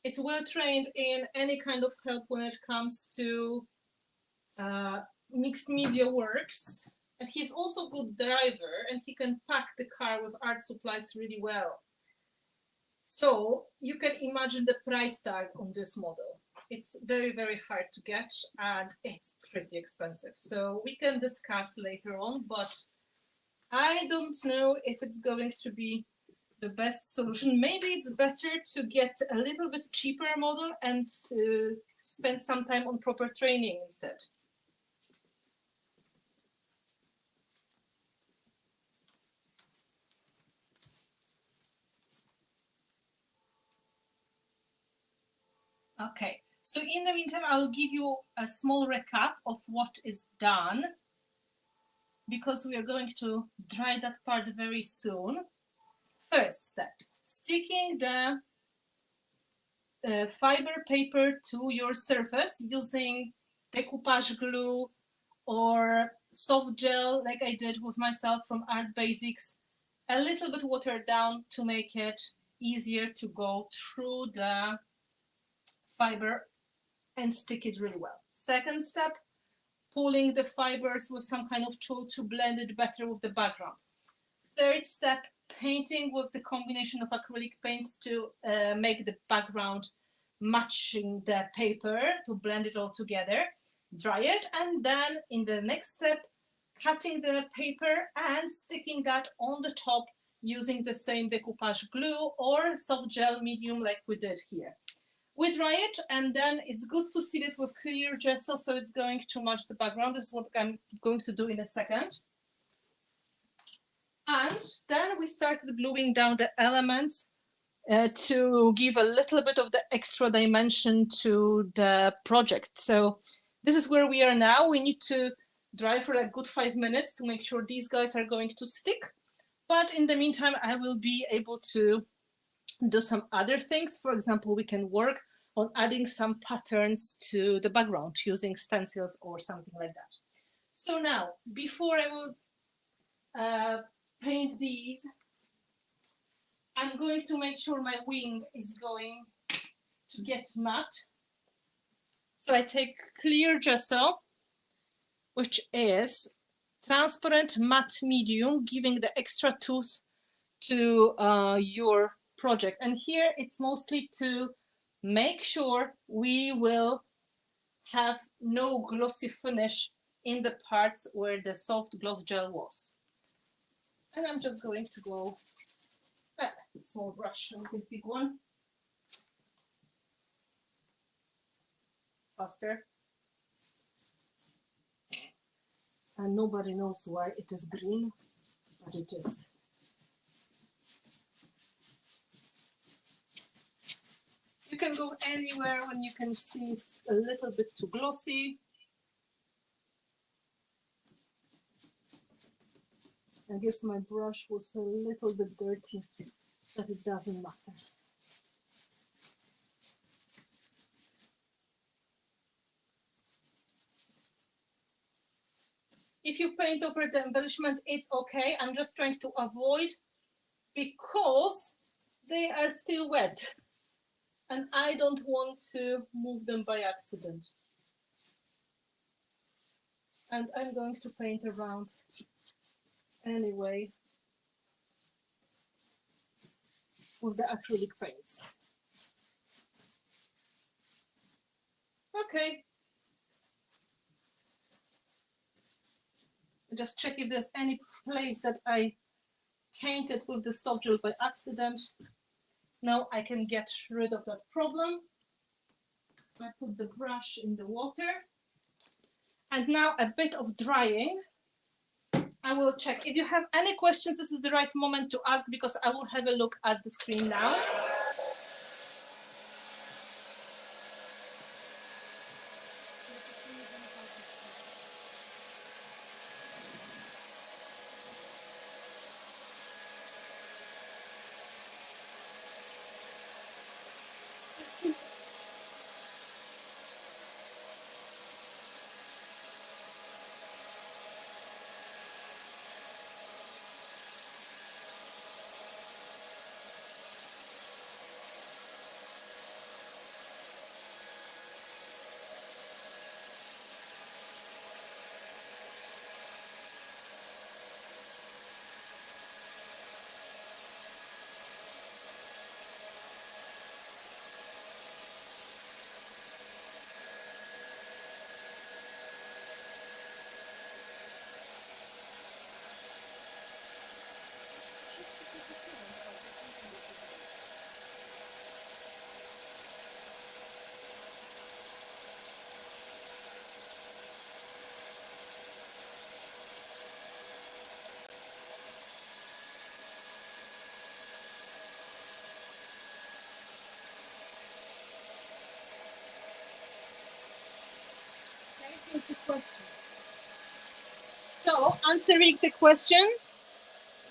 It's well trained in any kind of help when it comes to mixed media works. And he's also a good driver, and he can pack the car with art supplies really well. So you can imagine the price tag on this model. It's very, very hard to get, and it's pretty expensive. So we can discuss later on, but I don't know if it's going to be the best solution. Maybe it's better to get a little bit cheaper model and spend some time on proper training instead. Okay, so in the meantime, I'll give you a small recap of what is done, because we are going to dry that part very soon. First step, sticking the fiber paper to your surface using decoupage glue or soft gel, like I did with myself from Art Basics, a little bit watered down to make it easier to go through the fiber and stick it really well. Second step, pulling the fibers with some kind of tool to blend it better with the background. Third step, painting with the combination of acrylic paints to make the background matching the paper, to blend it all together. Dry it, and then in the next step, cutting the paper and sticking that on the top using the same decoupage glue or soft gel medium like we did here. We dry it, and then it's good to seal it with clear gesso, so it's going to match the background. This is what I'm going to do in a second. And then we started gluing down the elements to give a little bit of the extra dimension to the project. So this is where we are now. We need to dry for a good 5 minutes to make sure these guys are going to stick. But in the meantime, I will be able to do some other things. For example, we can work on adding some patterns to the background using stencils or something like that. So now, before I will paint these, I'm going to make sure my wing is going to get matte. So I take clear gesso, which is transparent matte medium, giving the extra tooth to your project. And here it's mostly to make sure we will have no glossy finish in the parts where the soft gloss gel was. And I'm just going to go small brush, not a big one. Faster. And nobody knows why it is green, but it is. You can go anywhere when you can see it's a little bit too glossy. I guess my brush was a little bit dirty, but it doesn't matter. If you paint over the embellishments, it's okay. I'm just trying to avoid, because they are still wet and I don't want to move them by accident. And I'm going to paint around anyway with the acrylic paints. Okay. Just check if there's any place that I painted with the soft gel by accident. Now I can get rid of that problem. I put the brush in the water. And now a bit of drying. I will check. If you have any questions, this is the right moment to ask, because I will have a look at the screen now. Here's the question. So, answering the question,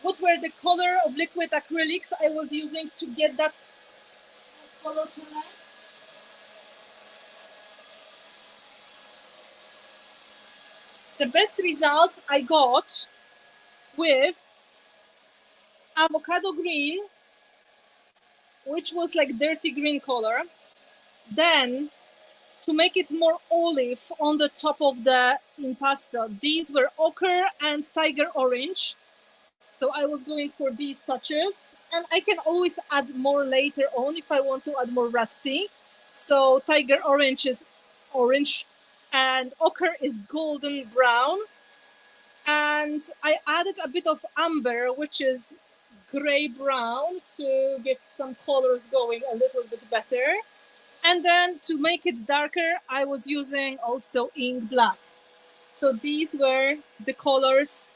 what were the color of liquid acrylics I was using to get that color palette? The best results I got with avocado green, which was like dirty green color. Then, to make it more olive on the top of the impasto, these were ochre and tiger orange. So I was going for these touches, and I can always add more later on if I want to add more rusty. So tiger orange is orange and ochre is golden brown. And I added a bit of amber, which is gray brown, to get some colors going a little bit better. And then to make it darker, I was using also ink black. So these were the colors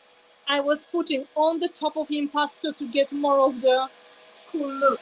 I was putting on the top of impasto to get more of the cool look.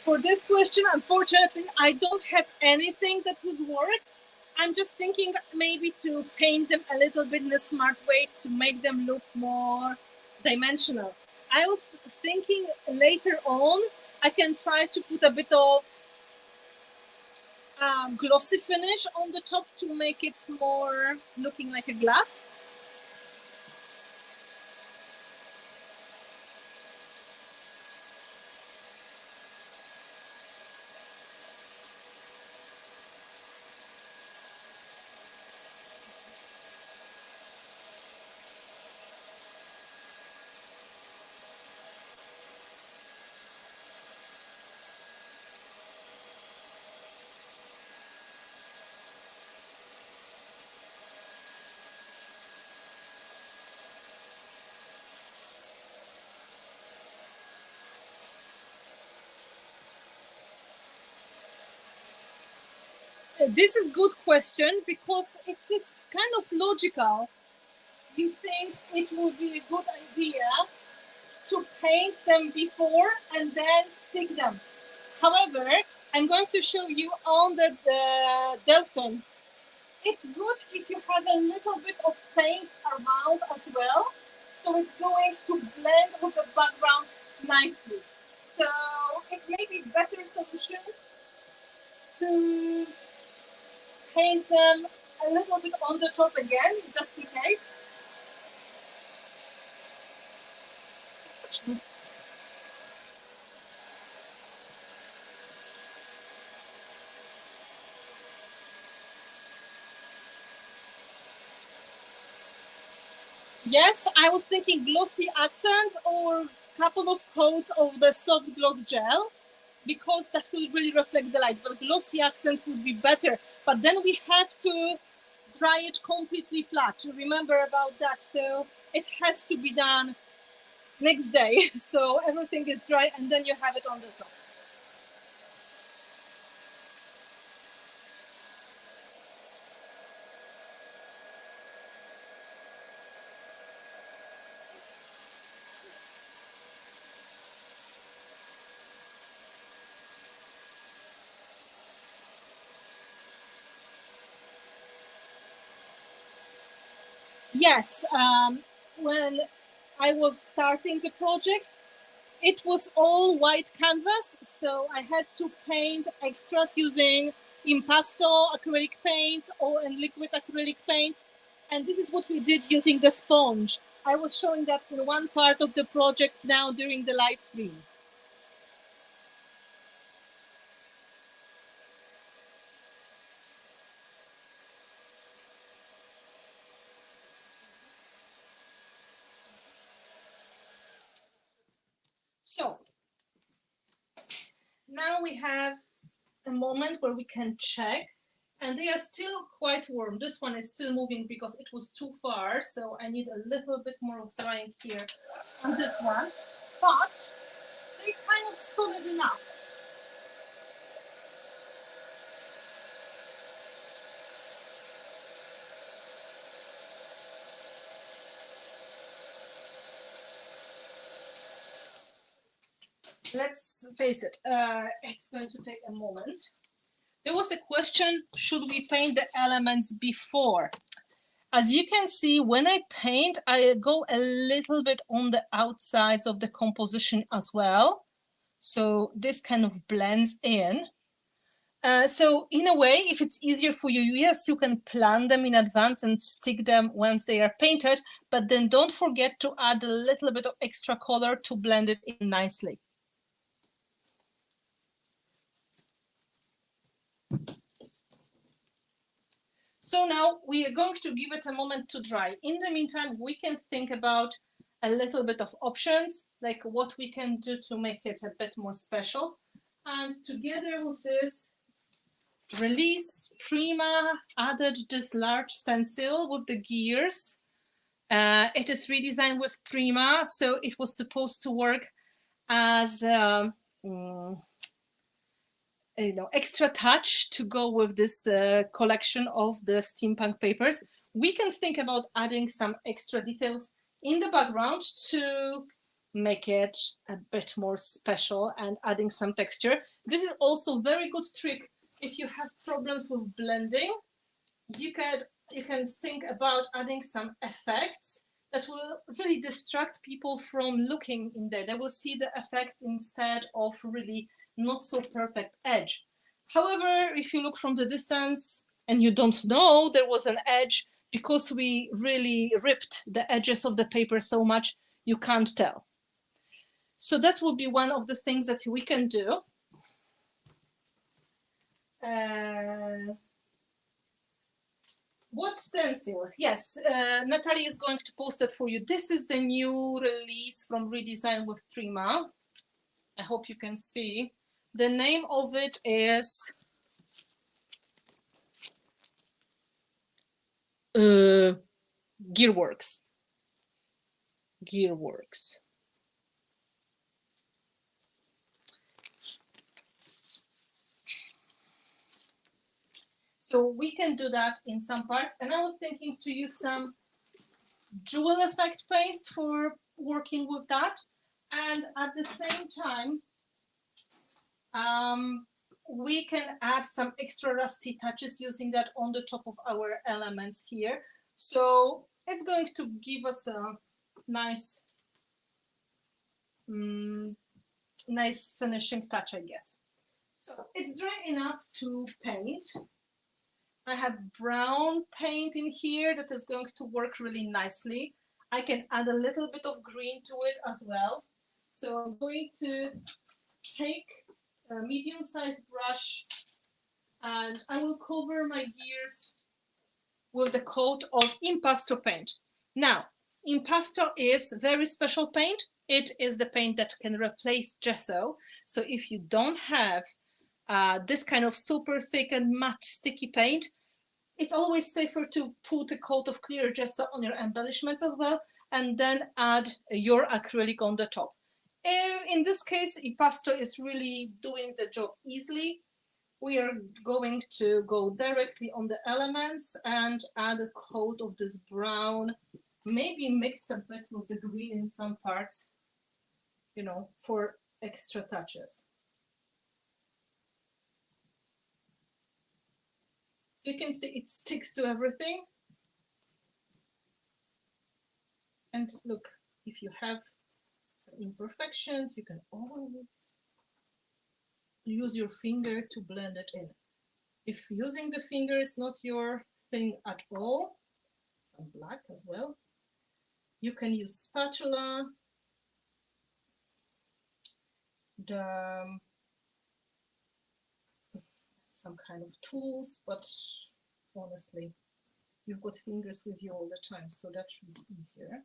For this question, unfortunately, I don't have anything that would work. I'm just thinking maybe to paint them a little bit in a smart way to make them look more dimensional. I was thinking later on, I can try to put a bit of glossy finish on the top to make it more looking like a glass. This is good question because it is kind of logical. You think it would be a good idea to paint them before and then stick them. However, I'm going to show you on the Delphin. It's good if you have a little bit of paint around as well, so it's going to blend with the background nicely. So it may be better solution to paint them a little bit on the top again, just in case. Yes, I was thinking glossy accents or a couple of coats of the soft gloss gel, because that will really reflect the light, but glossy accents would be better. But then we have to dry it completely flat. Remember about that. So it has to be done next day. So everything is dry and then you have it on the top. Yes, when I was starting the project, it was all white canvas, so I had to paint extras using impasto acrylic paints and liquid acrylic paints. And this is what we did using the sponge. I was showing that in one part of the project now during the live stream. So now we have a moment where we can check, and they are still quite warm. This one is still moving because it was too far, so I need a little bit more of drying here on this one, but they're kind of solid enough. Let's face it, it's going to take a moment. There was a question, should we paint the elements before? As you can see, when I paint, I go a little bit on the outsides of the composition as well. So this kind of blends in. So in a way, if it's easier for you, yes, you can plan them in advance and stick them once they are painted, but then don't forget to add a little bit of extra color to blend it in nicely. So now we are going to give it a moment to dry. In the meantime, we can think about a little bit of options, like what we can do to make it a bit more special. And together with this release, Prima added this large stencil with the gears. It is redesigned with Prima, so it was supposed to work as extra touch to go with this collection of the steampunk papers. We can think about adding some extra details in the background to make it a bit more special and adding some texture. This is also a very good trick if you have problems with blending. You can think about adding some effects that will really distract people from looking in there. They will see the effect instead of really not so perfect edge. However, if you look from the distance and you don't know there was an edge, because we really ripped the edges of the paper so much, you can't tell. So that will be one of the things that we can do. What stencil? Yes, Natalie is going to post it for you. This is the new release from Redesign with Prima. I hope you can see. The name of it is Gearworks. Gearworks. So we can do that in some parts. And I was thinking to use some jewel effect paste for working with that. And at the same time, we can add some extra rusty touches using that on the top of our elements here. So it's going to give us a nice, nice finishing touch, I guess. So it's dry enough to paint. I have brown paint in here that is going to work really nicely. I can add a little bit of green to it as well. So I'm going to take a medium-sized brush and I will cover my gears with the coat of impasto paint. Now, impasto is very special paint. It is the paint that can replace gesso. So if you don't have this kind of super thick and matte sticky paint, it's always safer to put a coat of clear gesso on your embellishments as well, and then add your acrylic on the top. In this case, impasto is really doing the job easily. We are going to go directly on the elements and add a coat of this brown, maybe mixed a bit with the green in some parts, you know, for extra touches. So you can see it sticks to everything. And look, if you have some imperfections, you can always use your finger to blend it in. If using the finger is not your thing at all, some black as well, you can use spatula, some kind of tools, but honestly, you've got fingers with you all the time, so that should be easier.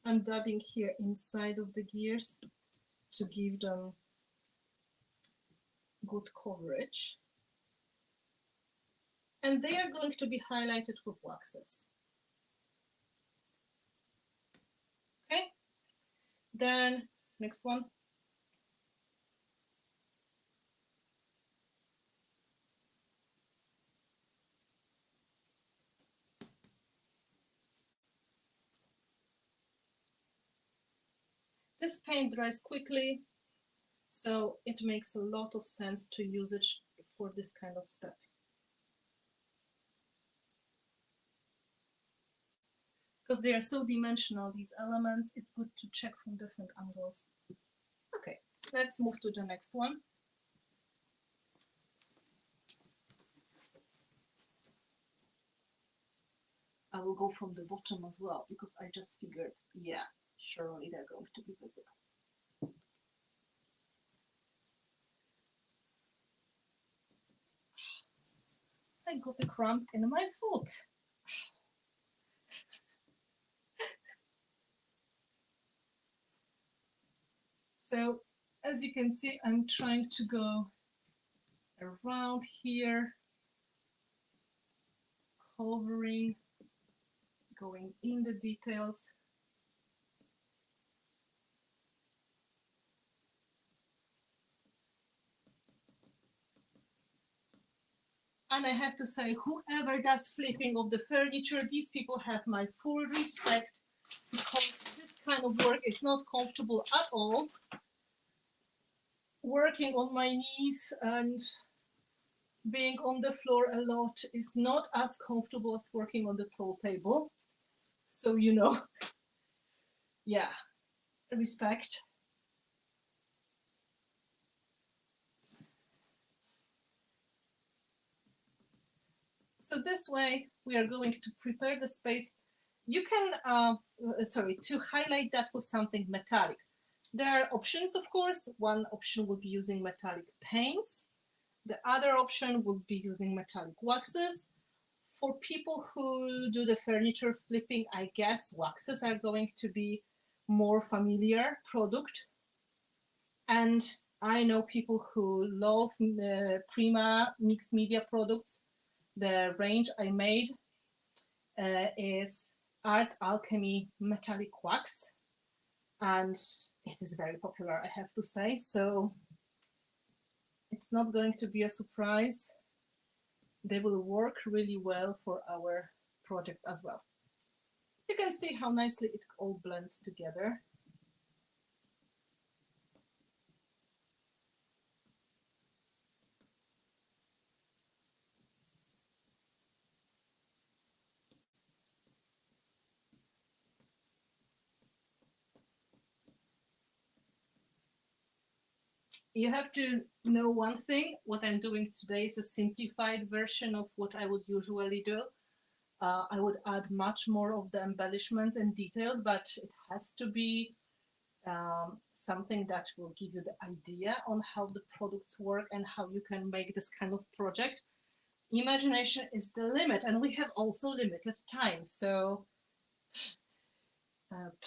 I'm dabbing here inside of the gears to give them good coverage. And they are going to be highlighted with waxes. Okay, then next one. This paint dries quickly, so it makes a lot of sense to use it for this kind of step. Because they are so dimensional, these elements, it's good to check from different angles. Okay, let's move to the next one. I will go from the bottom as well, because I just figured, yeah, surely they're going to be visible. I got a cramp in my foot. So as you can see, I'm trying to go around here, covering, going in the details. And I have to say, whoever does flipping of the furniture, these people have my full respect, because this kind of work is not comfortable at all. Working on my knees and being on the floor a lot is not as comfortable as working on the tall table. So, you know, yeah. respect. So this way we are going to prepare the space. You can, to highlight that with something metallic. There are options, of course. One option would be using metallic paints. The other option would be using metallic waxes. For people who do the furniture flipping, I guess waxes are going to be more familiar product. And I know people who love Prima mixed media products. The range I made is Art Alchemy Metallic Wax, and it is very popular, I have to say. So it's not going to be a surprise. They will work really well for our project as well. You can see how nicely it all blends together. You have to know one thing. What I'm doing today is a simplified version of what I would usually do. I would add much more of the embellishments and details, but it has to be something that will give you the idea on how the products work and how you can make this kind of project. Imagination is the limit, and we have also limited time. So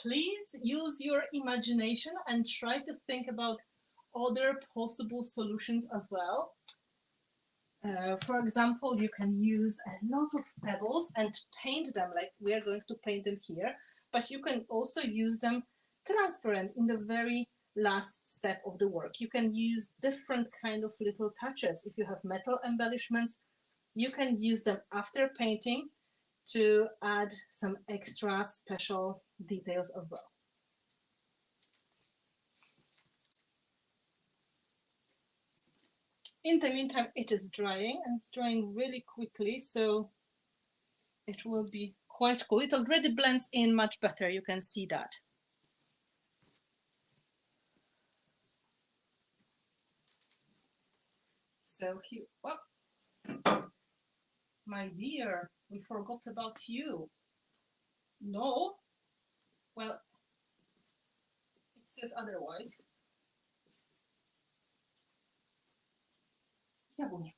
please use your imagination and try to think about other possible solutions as well. For example, you can use a lot of pebbles and paint them like we are going to paint them here, but you can also use them transparent in the very last step of the work. You can use different kind of little touches. If you have metal embellishments, you can use them after painting to add some extra special details as well. In the meantime, it is drying, and it's drying really quickly, so it will be quite cool. It already blends in much better, you can see that. So here, oh, my dear, we forgot about you. No? Well, it says otherwise. Jabunie.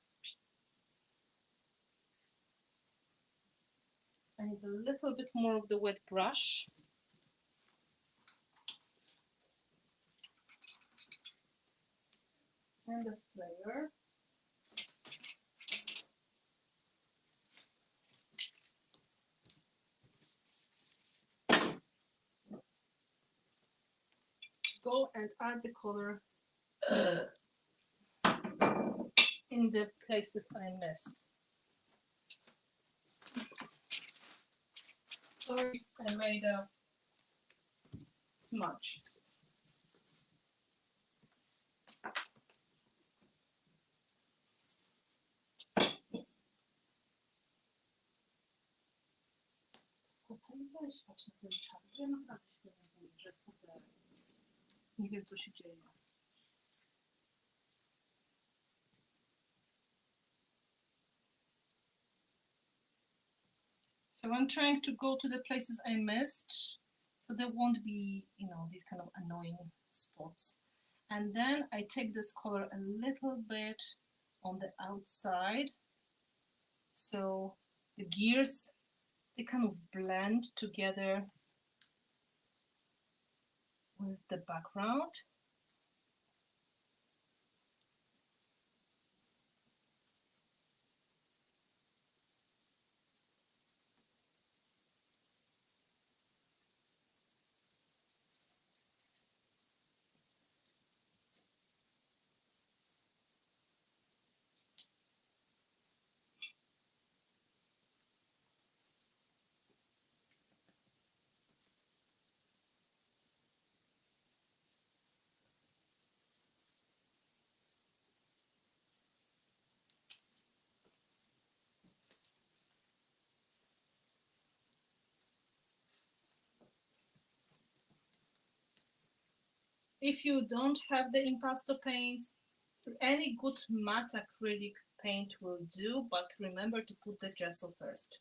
I need a little bit more of the wet brush. And the sprayer. Go and add the color in the places I missed. Sorry, I made a smudge. Nie wiem, co się dzieje. So I'm trying to go to the places I missed, so there won't be, these kind of annoying spots. And then I take this color a little bit on the outside, so the gears, they kind of blend together with the background. If you don't have the impasto paints, any good matte acrylic paint will do, but remember to put the gesso first.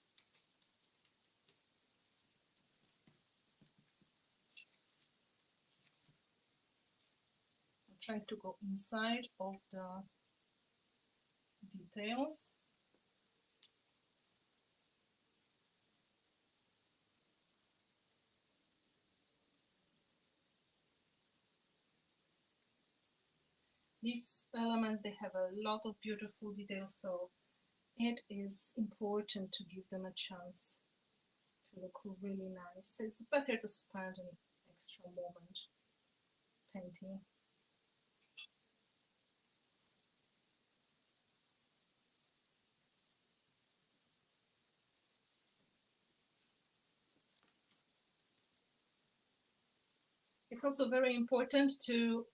I'm trying to go inside of the details. These elements, they have a lot of beautiful details, so it is important to give them a chance to look really nice. It's better to spend an extra moment painting. It's also very important to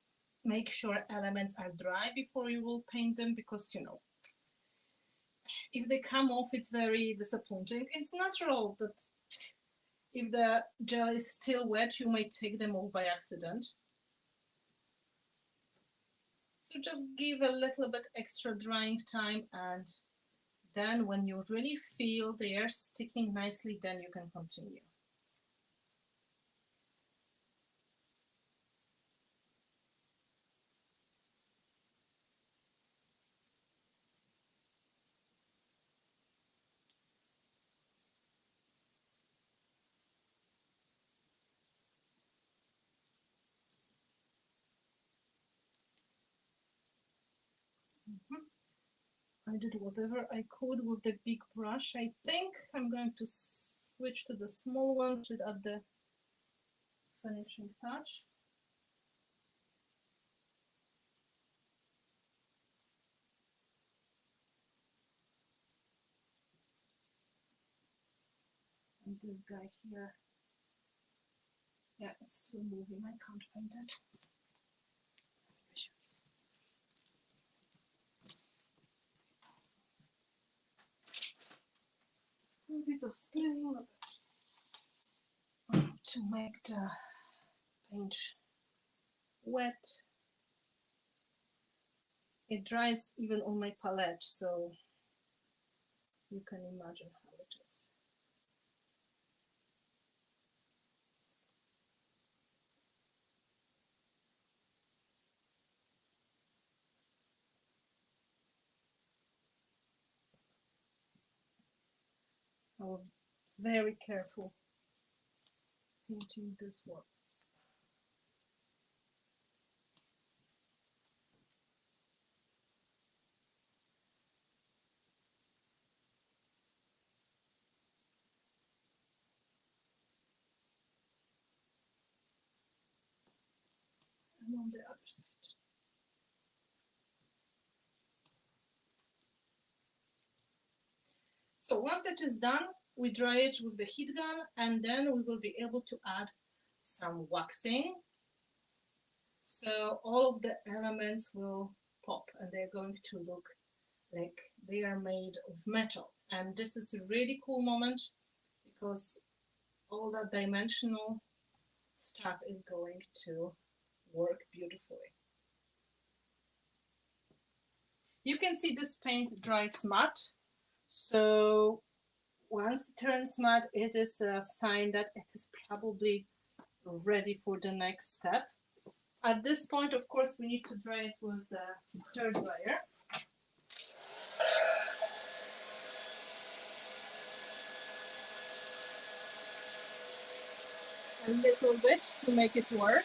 make sure elements are dry before you will paint them, because, you know, if they come off, it's very disappointing. It's natural that if the gel is still wet, you may take them off by accident. So just give a little bit extra drying time, and then when you really feel they are sticking nicely, then you can continue. I did whatever I could with the big brush. I think I'm going to switch to the small one to add the finishing touch. And this guy here, yeah, it's still moving. I can't paint it. A bit of spring to make the paint wet. It dries even on my palette, so you can imagine how it is. I was very careful painting this one. And on the other side. So once it is done, we dry it with the heat gun, and then we will be able to add some waxing. So all of the elements will pop, and they're going to look like they are made of metal. And this is a really cool moment because all that dimensional stuff is going to work beautifully. You can see this paint dries matte. So once it turns matte, it is a sign that it is probably ready for the next step. At this point, of course, we need to dry it with the hair dryer. A little bit to make it work.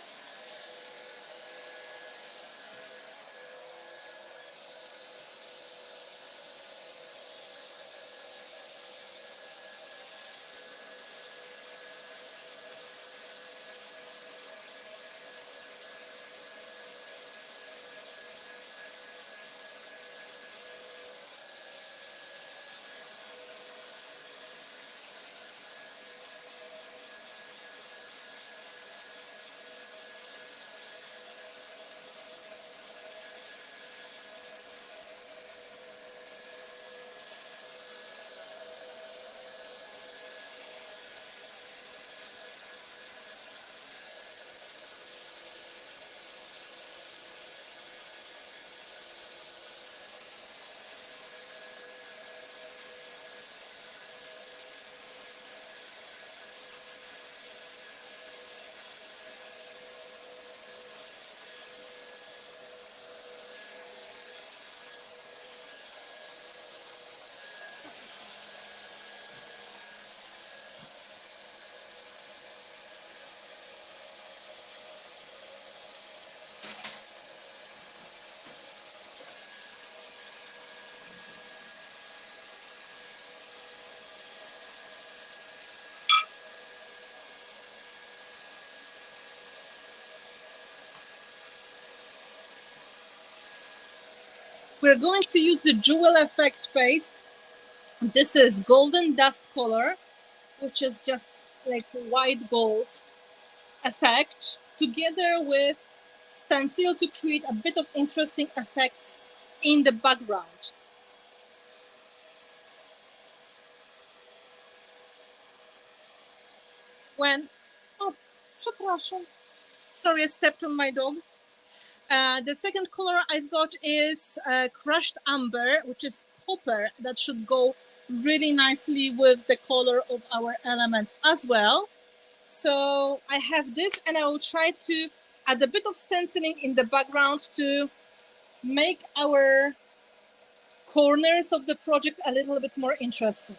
We're going to use the jewel effect paste. This is golden dust color, which is just like white gold effect, together with stencil to create a bit of interesting effects in the background. Oh, przepraszam. Sorry, I stepped on my dog. The second color I've got is crushed amber, which is copper. That should go really nicely with the color of our elements as well. So I have this, and I will try to add a bit of stenciling in the background to make our corners of the project a little bit more interesting.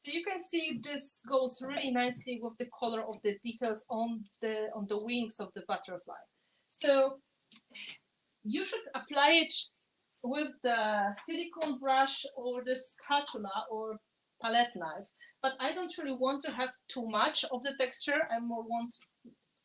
So you can see this goes really nicely with the color of the details on the wings of the butterfly. So you should apply it with the silicone brush or the spatula or palette knife, but I don't really want to have too much of the texture. I more want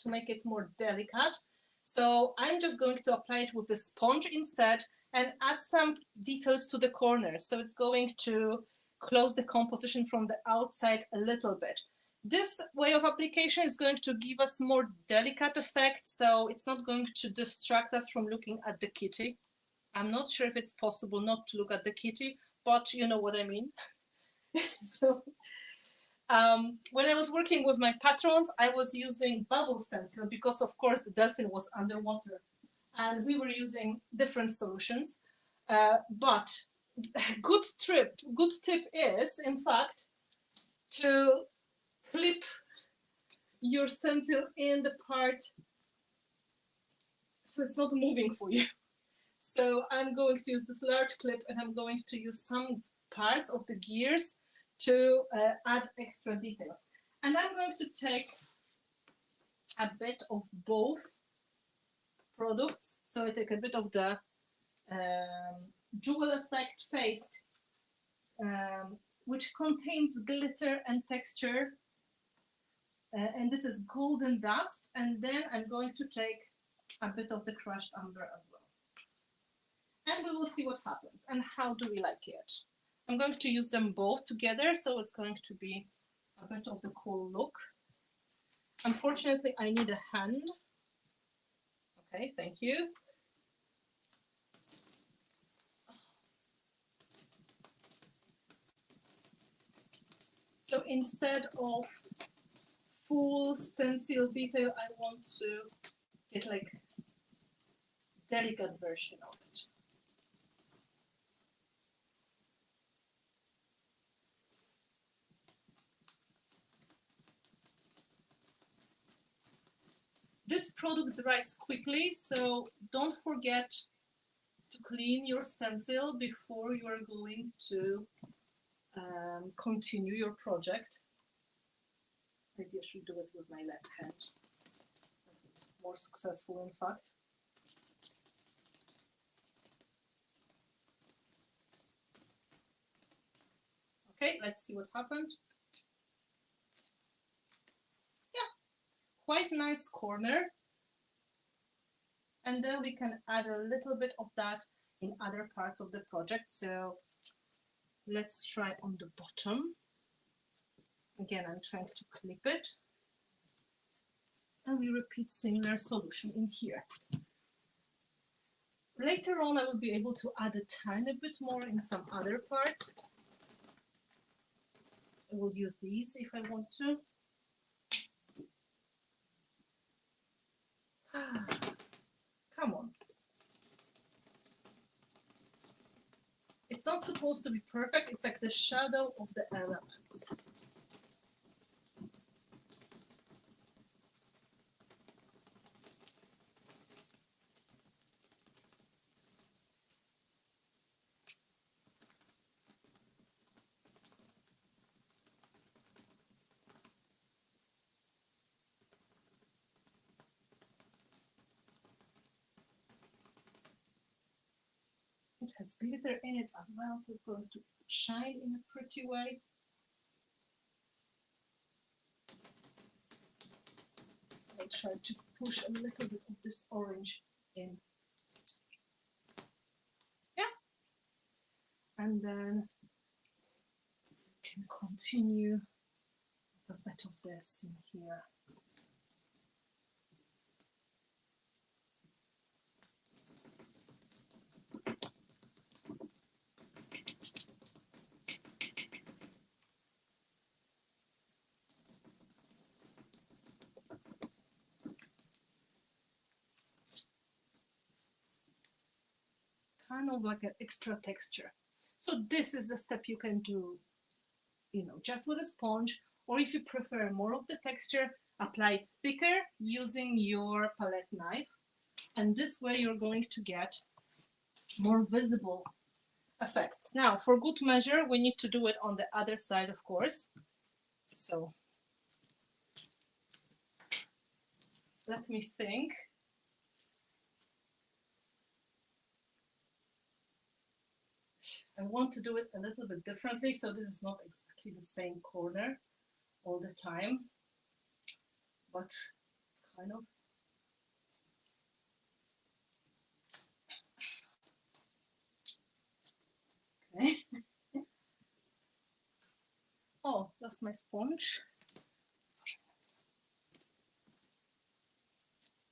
to make it more delicate. So I'm just going to apply it with the sponge instead and add some details to the corners. So it's going to close the composition from the outside a little bit. This way of application is going to give us more delicate effect, so it's not going to distract us from looking at the kitty. I'm not sure if it's possible not to look at the kitty, but you know what I mean. So when I was working with my patrons, I was using bubble stencil because, of course, the dolphin was underwater, and we were using different solutions. But good tip is, in fact, to clip your stencil in the part so it's not moving for you. So I'm going to use this large clip, and I'm going to use some parts of the gears to add extra details. And I'm going to take a bit of both products. So I take a bit of the jewel effect paste, which contains glitter and texture. And this is golden dust. And then I'm going to take a bit of the crushed amber as well. And we will see what happens and how do we like it. I'm going to use them both together, so it's going to be a bit of the cool look. Unfortunately, I need a hand. Okay, thank you. So instead of full stencil detail, I want to get like delicate version of it. This product dries quickly, so don't forget to clean your stencil before you are going to continue your project. Maybe I should do it with my left hand. More successful, in fact. Okay, let's see what happened. Yeah, quite nice corner. And then we can add a little bit of that in other parts of the project. So let's try on the bottom. Again, I'm trying to clip it. And we repeat similar solution in here. Later on, I will be able to add a tiny bit more in some other parts. I will use these if I want to. Come on. It's not supposed to be perfect. It's like the shadow of the elements. It has glitter in it as well, so it's going to shine in a pretty way. will try to push a little bit of this orange in. Yeah. And then we can continue a bit of this in here. Kind of like an extra texture. So this is the step you can do, you know, just with a sponge, or if you prefer more of the texture, apply it thicker using your palette knife. And this way you're going to get more visible effects. Now, for good measure, we need to do it on the other side, of course. So let me think. I want to do it a little bit differently, so this is not exactly the same corner all the time, but it's kind of. Okay. Oh, lost my sponge.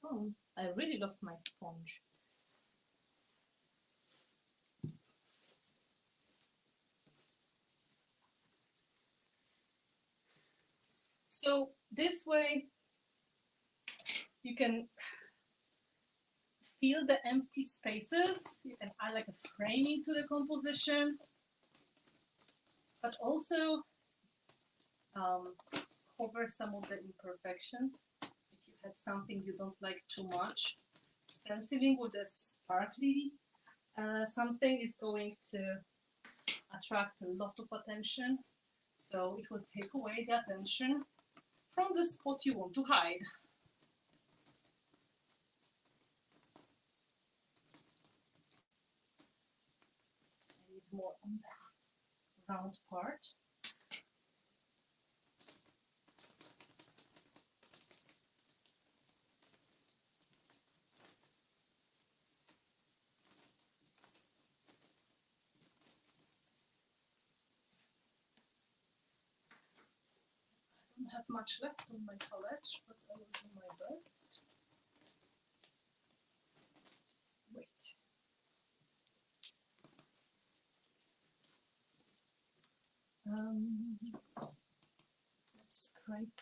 Oh, I really lost my sponge. So this way you can fill the empty spaces. You can add like a framing to the composition, but also cover some of the imperfections. If you had something you don't like too much, stenciling with a sparkly something is going to attract a lot of attention. So it will take away the attention from the spot you want to hide. I need more on the round part. I don't have much left on my palette, but I will do my best. Wait. Let's scrape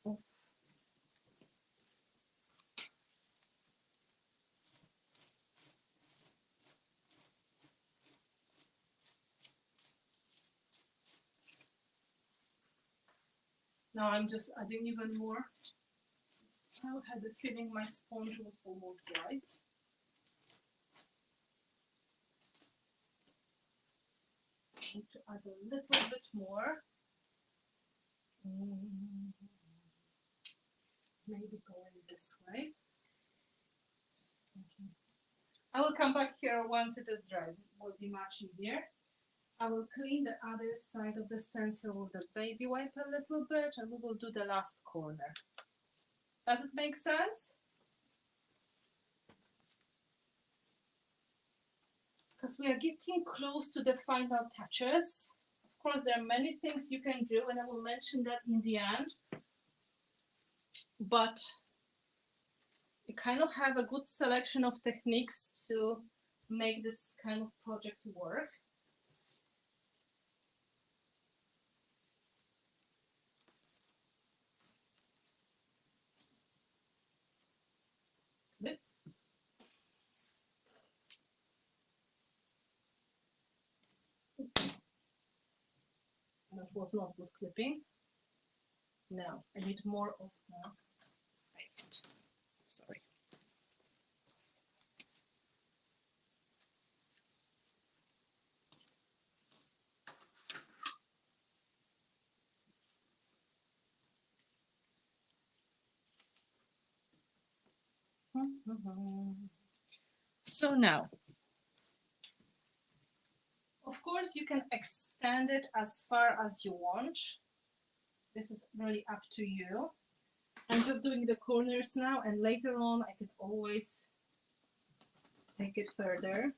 off. Now I'm just adding even more. I had the feeling my sponge was almost dry. I need to add a little bit more. Maybe going this way. Just thinking. I will come back here once it is dry. It will be much easier. I will clean the other side of the stencil with the baby wipe a little bit, and we will do the last corner. Does it make sense? Because we are getting close to the final touches. Of course, there are many things you can do, and I will mention that in the end. But you kind of have a good selection of techniques to make this kind of project work. Good. That was not good clipping. Now I need more of the paste. Sorry. So now, of course, you can extend it as far as you want. This is really up to you. I'm just doing the corners now, and later on I can always take it further.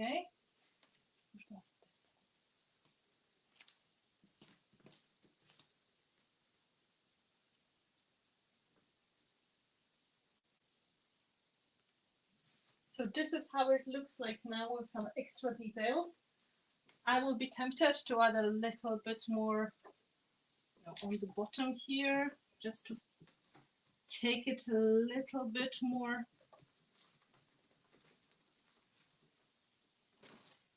Okay. So this is how it looks like now with some extra details. I will be tempted to add a little bit more on the bottom here, just to take it a little bit more.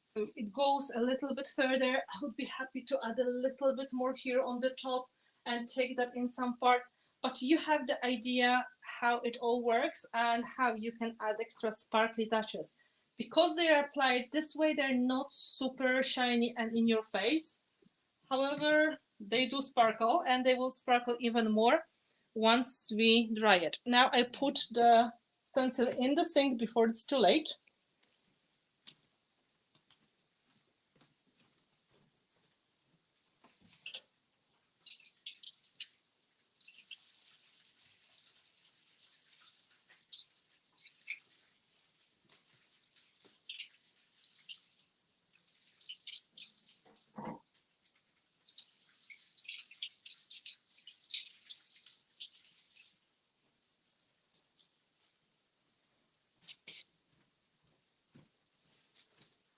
So it goes a little bit further. I would be happy to add a little bit more here on the top and take that in some parts. But you have the idea how it all works and how you can add extra sparkly touches. Because they are applied this way, they're not super shiny and in your face. However, they do sparkle, and they will sparkle even more once we dry it. Now I put the stencil in the sink before it's too late.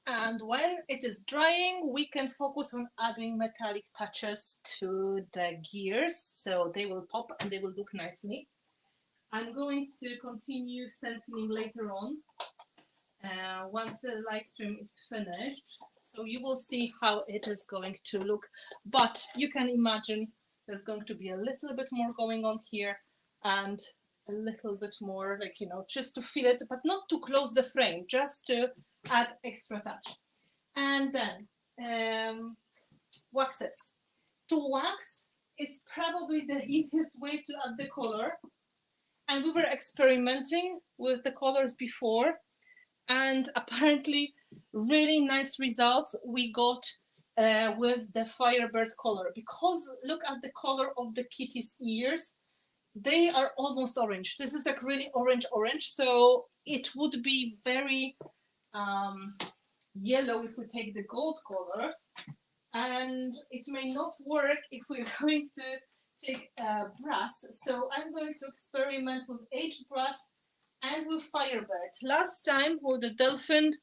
And when it is drying, we can focus on adding metallic touches to the gears, so they will pop and they will look nicely. I'm going to continue stenciling later on, once the live stream is finished, so you will see how it is going to look. But you can imagine there's going to be a little bit more going on here, and a little bit more, like, you know, just to feel it, but not to close the frame, just to add extra touch. And then waxes. To wax is probably the easiest way to add the color. And we were experimenting with the colors before, and apparently really nice results we got with the Firebird color. Because look at the color of the kitty's ears. They are almost orange. This is like really orange, so it would be very yellow if we take the gold color, and it may not work if we're going to take brass. So I'm going to experiment with aged brass and with Firebird. Last time with the dolphin,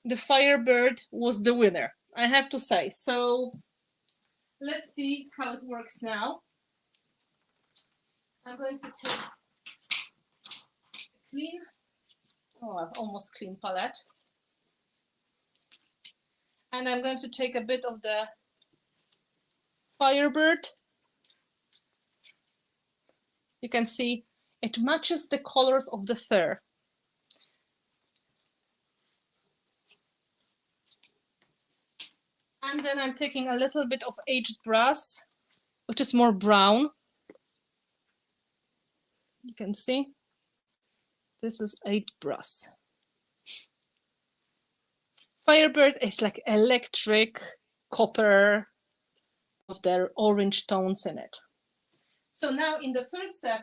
the Firebird was the winner, I have to say. So let's see how it works now. I'm going to take a clean, almost clean palette. And I'm going to take a bit of the Firebird. You can see it matches the colors of the fur. And then I'm taking a little bit of aged brass, which is more brown. You can see this is aged brass. Firebird is like electric copper with their orange tones in it. So now in the first step,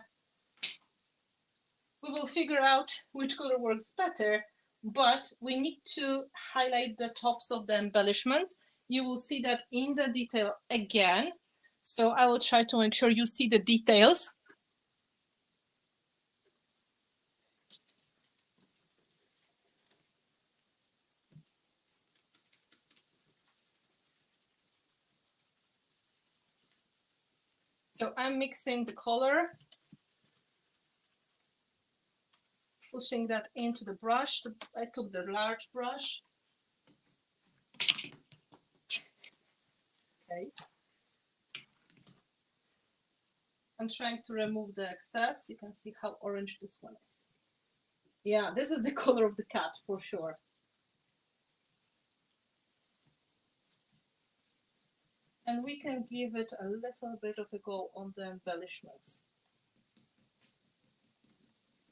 we will figure out which color works better, but we need to highlight the tops of the embellishments. You will see that in the detail again. So I will try to make sure you see the details. So I'm mixing the color, pushing that into the brush. I took the large brush. Okay. I'm trying to remove the excess. You can see how orange this one is. Yeah, this is the color of the cat for sure. And we can give it a little bit of a go on the embellishments.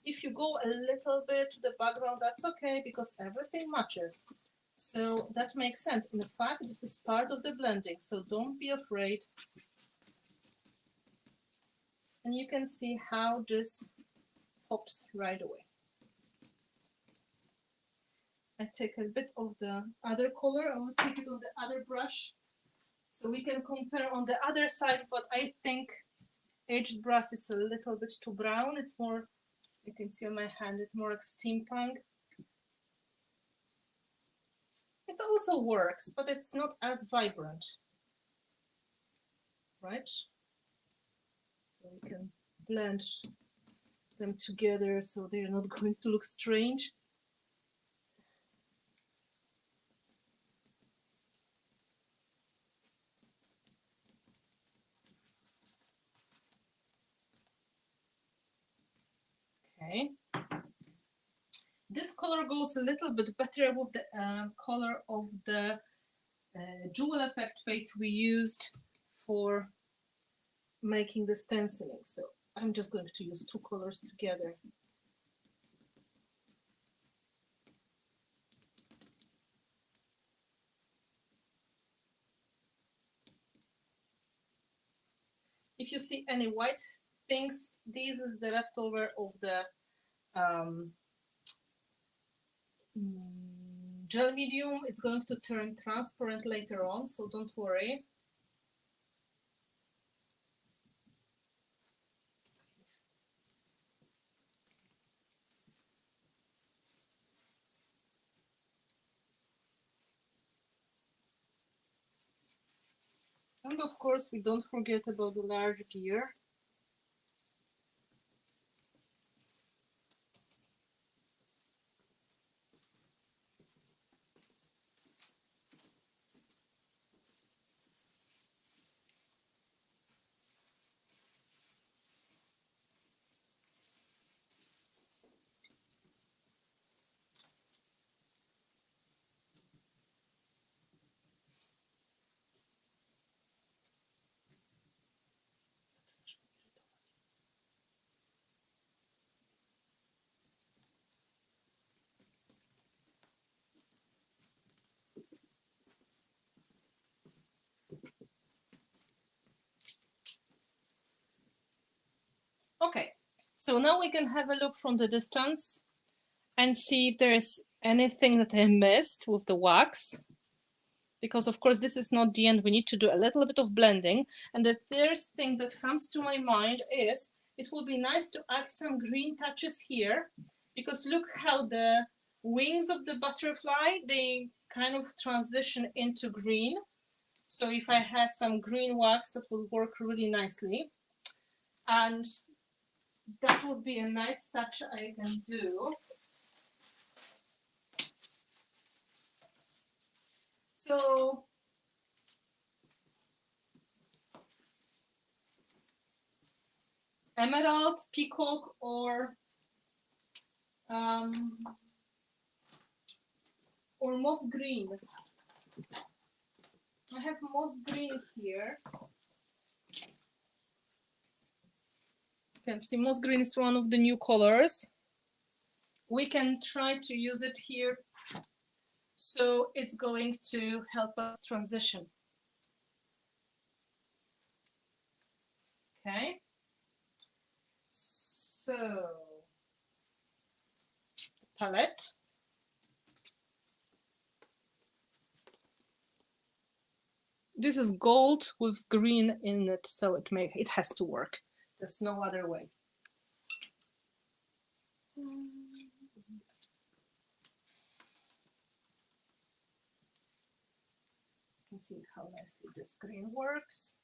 If you go a little bit to the background, that's okay because everything matches. So that makes sense. In fact, this is part of the blending, so don't be afraid. And you can see how this pops right away. I take a bit of the other color, I will take it on the other brush. So we can compare on the other side, but I think aged brass is a little bit too brown. It's more, you can see on my hand, it's more like steampunk. It also works, but it's not as vibrant, right? So we can blend them together so they're not going to look strange. Okay. This color goes a little bit better with the color of the jewel effect paste we used for making the stenciling. So I'm just going to use two colors together. If you see any white things, this is the leftover of the gel medium. It's going to turn transparent later on, so don't worry. And of course, we don't forget about the large gear. Okay, so now we can have a look from the distance and see if there is anything that I missed with the wax. Because of course this is not the end, we need to do a little bit of blending. And the first thing that comes to my mind is it would be nice to add some green touches here, because look how the wings of the butterfly, they kind of transition into green. So if I have some green wax, that will work really nicely. And that would be a nice touch I can do. So emerald, peacock, or moss green. I have moss green here. You can see moss green is one of the new colors. We can try to use it here. So it's going to help us transition. Okay. So palette. This is gold with green in it, so it has to work. There's no other way. You can see how nicely this green works.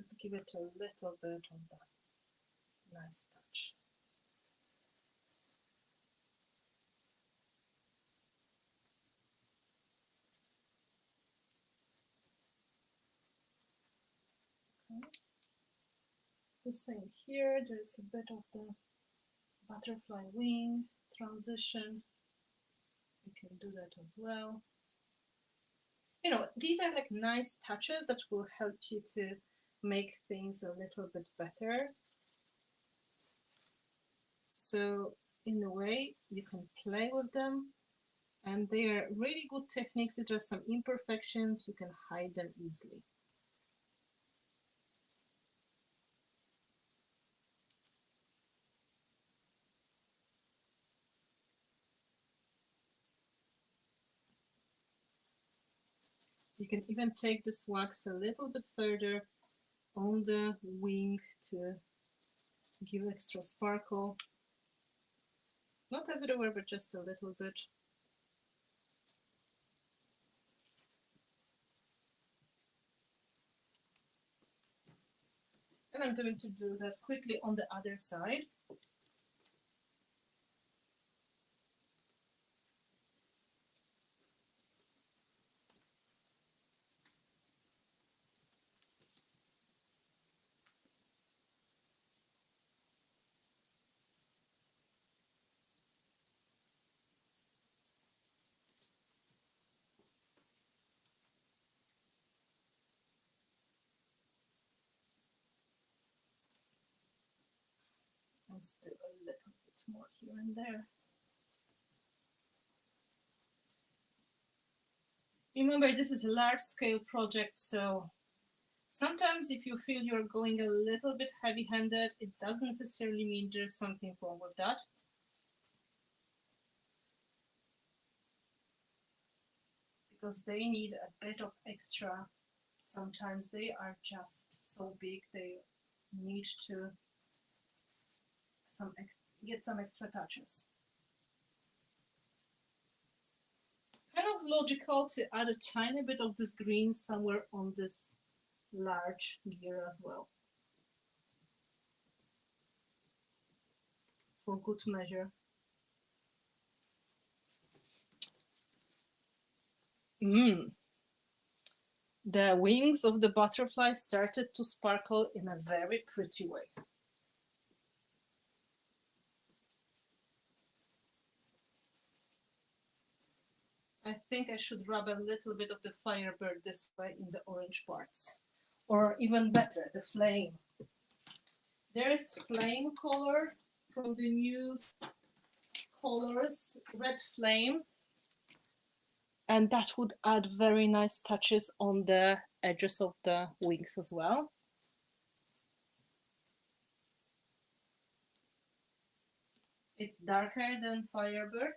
let's give it a little bit of that nice touch. Okay. The same here, there's a bit of the butterfly wing transition. You can do that as well. You know, these are like nice touches that will help you to make things a little bit better. So in a way, you can play with them, and they are really good techniques. If there's some imperfections, you can hide them easily. You can even take this wax a little bit further on the wing to give extra sparkle. Not everywhere, but just a little bit. And I'm going to do that quickly on the other side. Let's do a little bit more here and there. Remember, this is a large-scale project, so sometimes if you feel you're going a little bit heavy-handed, it doesn't necessarily mean there's something wrong with that. Because they need a bit of extra. Sometimes they are just so big, they need to get some extra touches. Kind of logical to add a tiny bit of this green somewhere on this large gear as well, for good measure. The wings of the butterfly started to sparkle in a very pretty way. I think I should rub a little bit of the Firebird this way in the orange parts. Or even better, the flame. There is flame color from the new colors, red flame. And that would add very nice touches on the edges of the wings as well. It's darker than Firebird.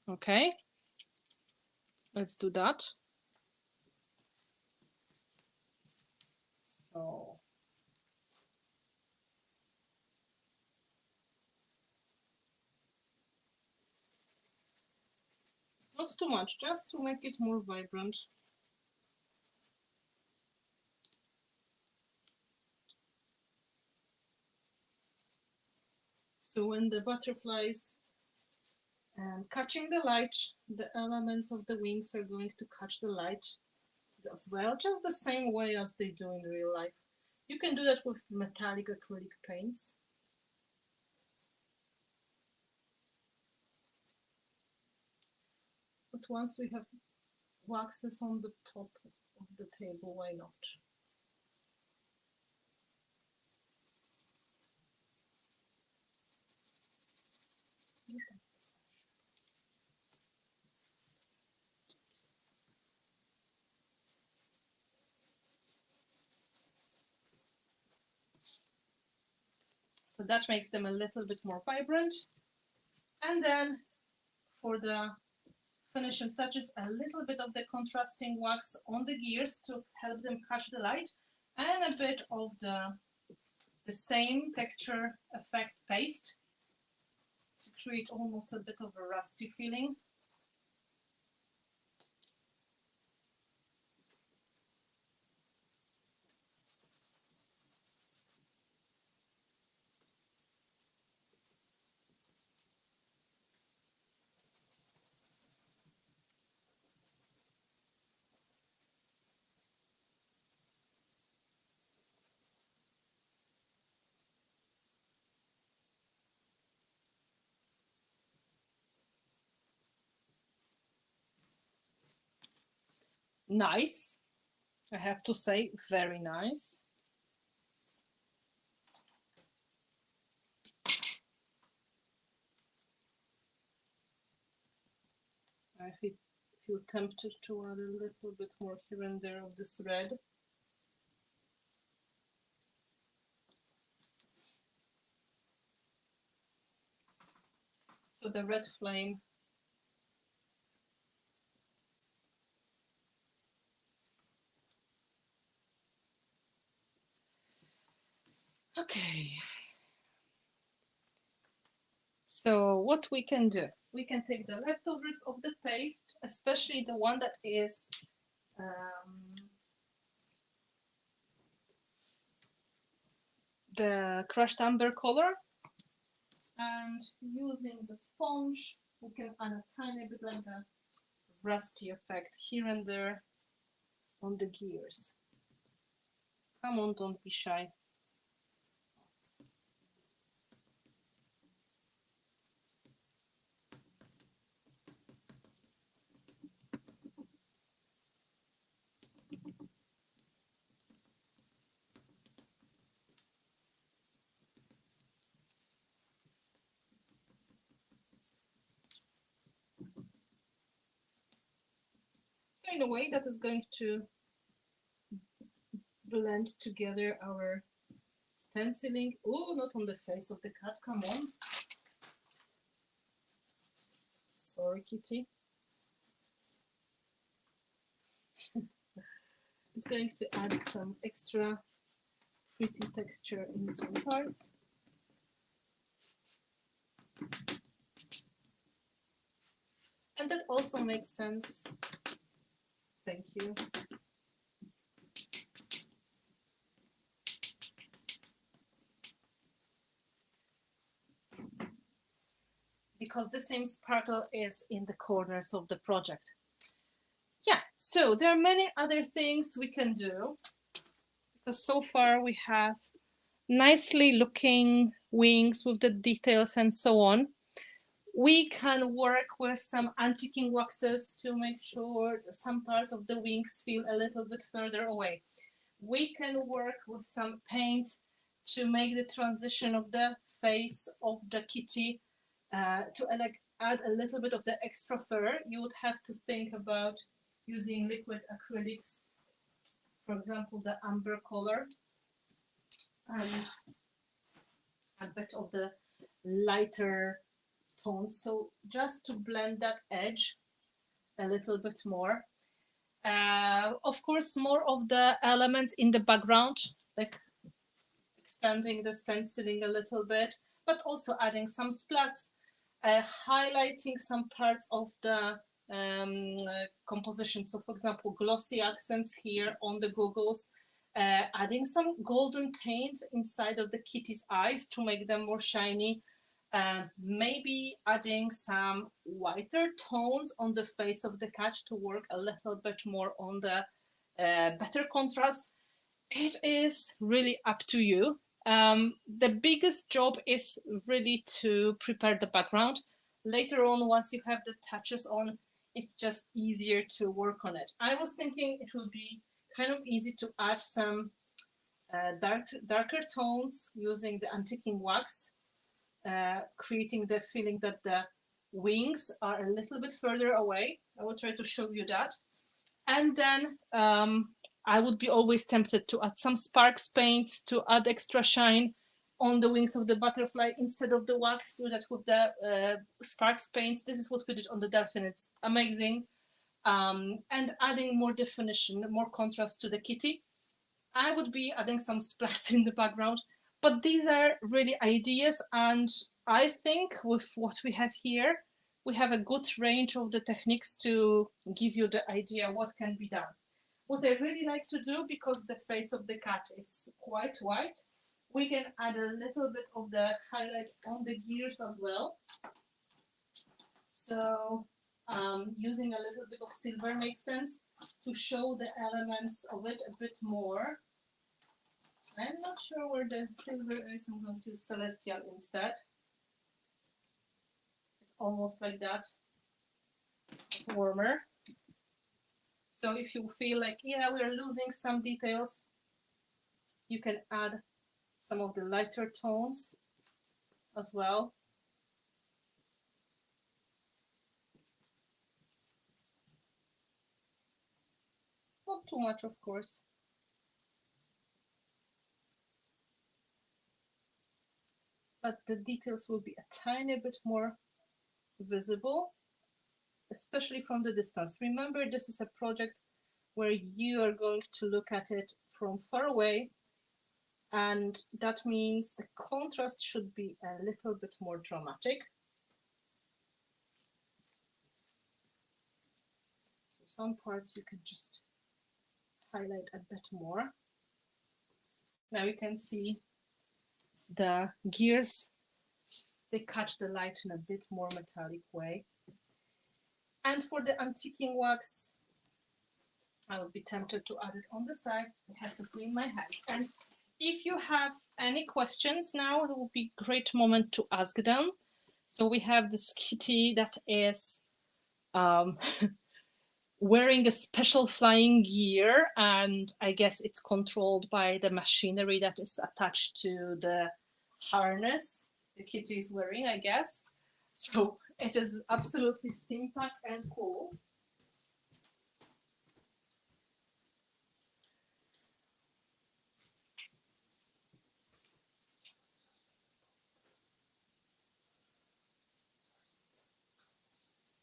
Okay, let's do that. So not too much, just to make it more vibrant. So when the butterflies catching the light, the elements of the wings are going to catch the light as well, just the same way as they do in real life. You can do that with metallic acrylic paints. But once we have waxes on the top of the table, why not? So that makes them a little bit more vibrant. And then for the finishing touches, a little bit of the contrasting wax on the gears to help them catch the light, and a bit of the the same texture effect paste to create almost a bit of a rusty feeling. Nice, I have to say, very nice. I feel tempted to add a little bit more here and there of this red. So the red flame okay. So what we can do, we can take the leftovers of the paste, especially the one that is the crushed amber color, and using the sponge, we can add a tiny bit like the rusty effect here and there on the gears. Come on, don't be shy. So in a way that is going to blend together our stenciling. Oh, not on the face of the cat, come on. Sorry, kitty. It's going to add some extra pretty texture in some parts. And that also makes sense. Thank you. Because the same sparkle is in the corners of the project. Yeah, so there are many other things we can do. Because so far we have nicely looking wings with the details and so on. We can work with some antiquing waxes to make sure some parts of the wings feel a little bit further away. We can work with some paint to make the transition of the face of the kitty to add a little bit of the extra fur. You would have to think about using liquid acrylics, for example, the amber color, and a bit of the lighter tones. So just to blend that edge a little bit more. Of course, more of the elements in the background, like extending the stenciling a little bit, but also adding some splats, highlighting some parts of the composition. So for example, glossy accents here on the goggles, adding some golden paint inside of the kitty's eyes to make them more shiny, maybe adding some whiter tones on the face of the cat to work a little bit more on the better contrast. It is really up to you. The biggest job is really to prepare the background. Later on, once you have the touches on, it's just easier to work on it. I was thinking it would be kind of easy to add some darker tones using the antiquing wax, creating the feeling that the wings are a little bit further away. I will try to show you that. And then I would be always tempted to add some sparks paints to add extra shine on the wings of the butterfly instead of the wax. Do that with the sparks paints. This is what we did on the dolphin. It's amazing. And adding more definition, more contrast to the kitty. I would be adding some splats in the background, But these are really ideas, and I think with what we have here, we have a good range of the techniques to give you the idea what can be done. What I really like to do, because the face of the cat is quite white, we can add a little bit of the highlight on the gears as well. So using a little bit of silver makes sense to show the elements of it a bit more. I'm not sure where the silver is. I'm going to use Celestial instead. It's almost like that, warmer. So if you feel like, yeah, we're losing some details, you can add some of the lighter tones as well. Not too much, of course. But the details will be a tiny bit more visible, especially from the distance. Remember, this is a project where you are going to look at it from far away, and that means the contrast should be a little bit more dramatic. So some parts you can just highlight a bit more. Now you can see the gears, they catch the light in a bit more metallic way. And for the antiquing wax, I would be tempted to add it on the sides. I have to clean my hands. And if you have any questions now, it will be a great moment to ask them. So we have this kitty that is wearing a special flying gear, and I guess it's controlled by the machinery that is attached to the harness the kitty is wearing, I guess. So it is absolutely steampunk and cool.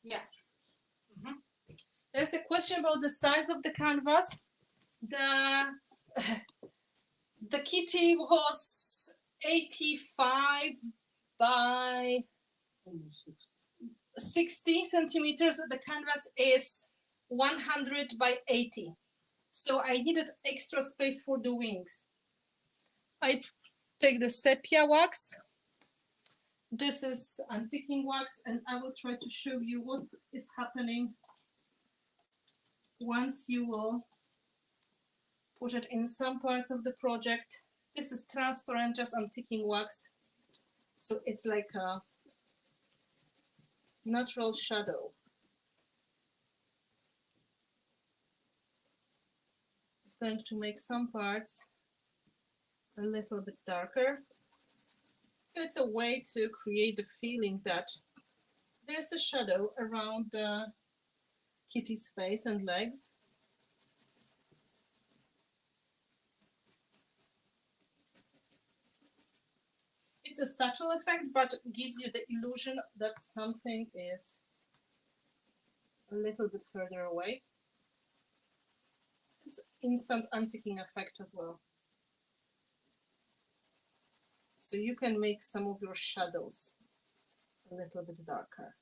Yes. Mm-hmm. There's a question about the size of the canvas. The kitty was 85 by 60 centimeters. The canvas is 100 by 80. So I needed extra space for the wings. I take the sepia wax. This is antiquing wax, and I will try to show you what is happening once you will push it in some parts of the project. This is transparent, just antiquing wax. So it's like a natural shadow. It's going to make some parts a little bit darker. So it's a way to create the feeling that there's a shadow around the kitty's face and legs. It's a subtle effect, but gives you the illusion that something is a little bit further away. It's instant antiquing effect as well. So you can make some of your shadows a little bit darker.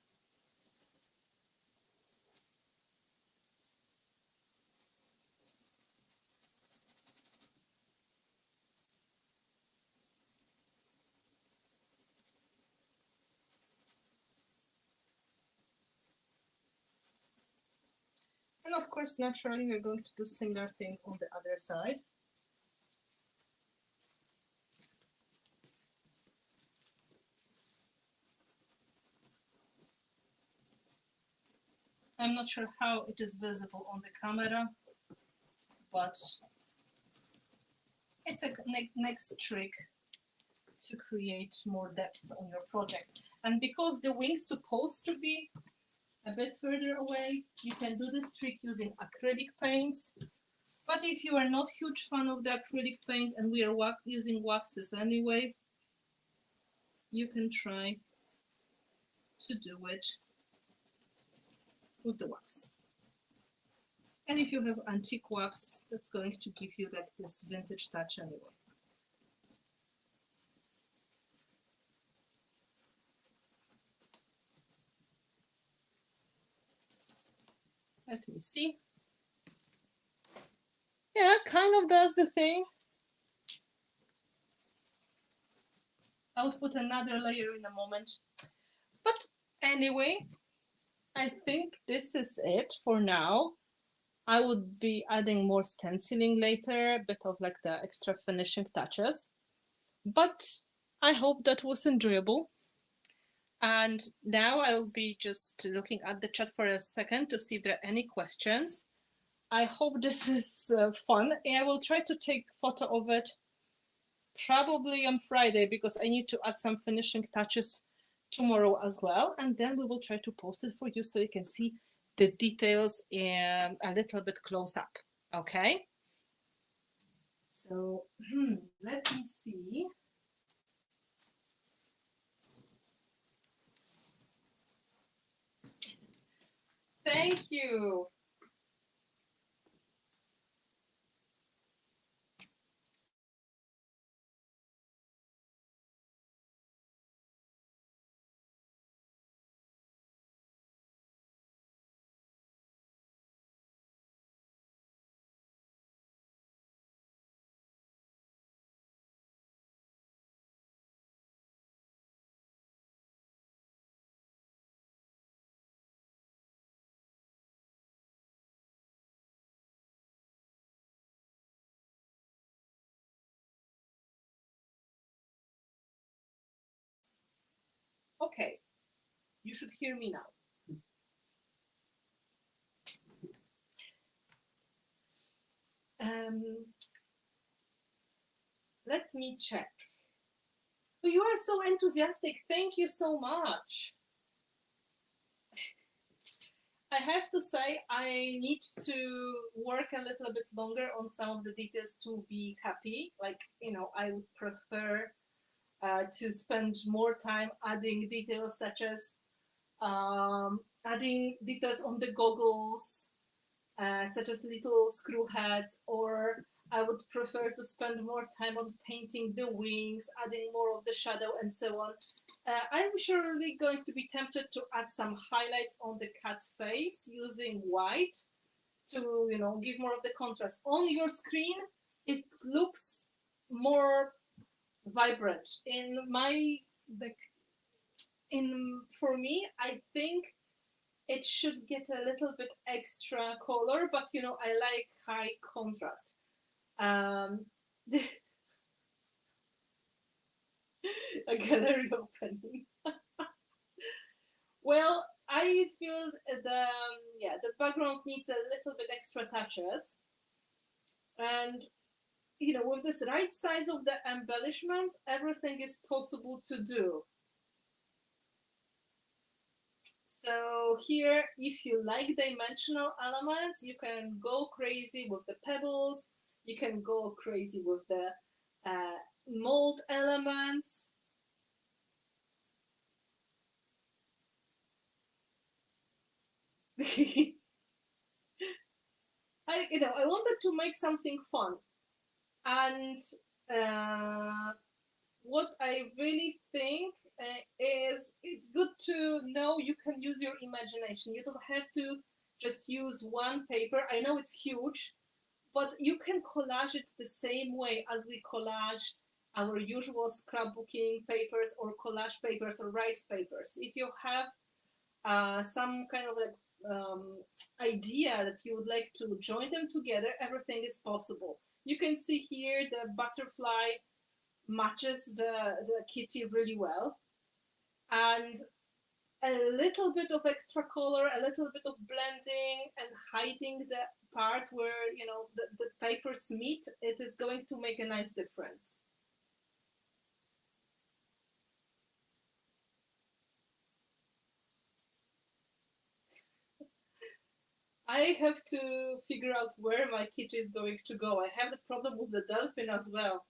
And of course, naturally, we're going to do similar thing on the other side. I'm not sure how it is visible on the camera, but it's a next trick to create more depth on your project. And because the wing's supposed to be a bit further away, you can do this trick using acrylic paints. But if you are not huge fan of the acrylic paints, and we are using waxes anyway, you can try to do it with the wax. And if you have antique wax, that's going to give you like this vintage touch anyway. Let me see. Yeah, kind of does the thing. I'll put another layer in a moment. But anyway, I think this is it for now. I would be adding more stenciling later, a bit of like the extra finishing touches. But I hope that was enjoyable. And now I'll be just looking at the chat for a second to see if there are any questions. I hope this is fun. I will try to take photo of it probably on Friday because I need to add some finishing touches tomorrow as well. And then we will try to post it for you so you can see the details in a little bit close up. Okay? So let me see. Thank you. Okay, you should hear me now. Let me check. Oh, you are so enthusiastic. Thank you so much. I have to say, I need to work a little bit longer on some of the details to be happy. Like, you know, I would prefer to spend more time adding details such as adding details on the goggles, such as little screw heads, or I would prefer to spend more time on painting the wings, adding more of the shadow and so on. I'm surely going to be tempted to add some highlights on the cat's face using white to, you know, give more of the contrast. On your screen, it looks more vibrant. For me, I think it should get a little bit extra color, but you know, I like high contrast. A gallery opening. Well, I feel the background needs a little bit extra touches, and you know, with this right size of the embellishments, everything is possible to do. So here, if you like dimensional elements, you can go crazy with the pebbles. You can go crazy with the mold elements. I wanted to make something fun, and what I really think is it's good to know you can use your imagination. You don't have to just use one paper. I know it's huge, but you can collage it the same way as we collage our usual scrapbooking papers or collage papers or rice papers. If you have some kind of like idea that you would like to join them together, everything is possible. You can see here the butterfly matches the kitty really well, and a little bit of extra color, a little bit of blending and hiding the part where, you know, the papers meet, it is going to make a nice difference. I have to figure out where my kitty is going to go. I have the problem with the dolphin as well.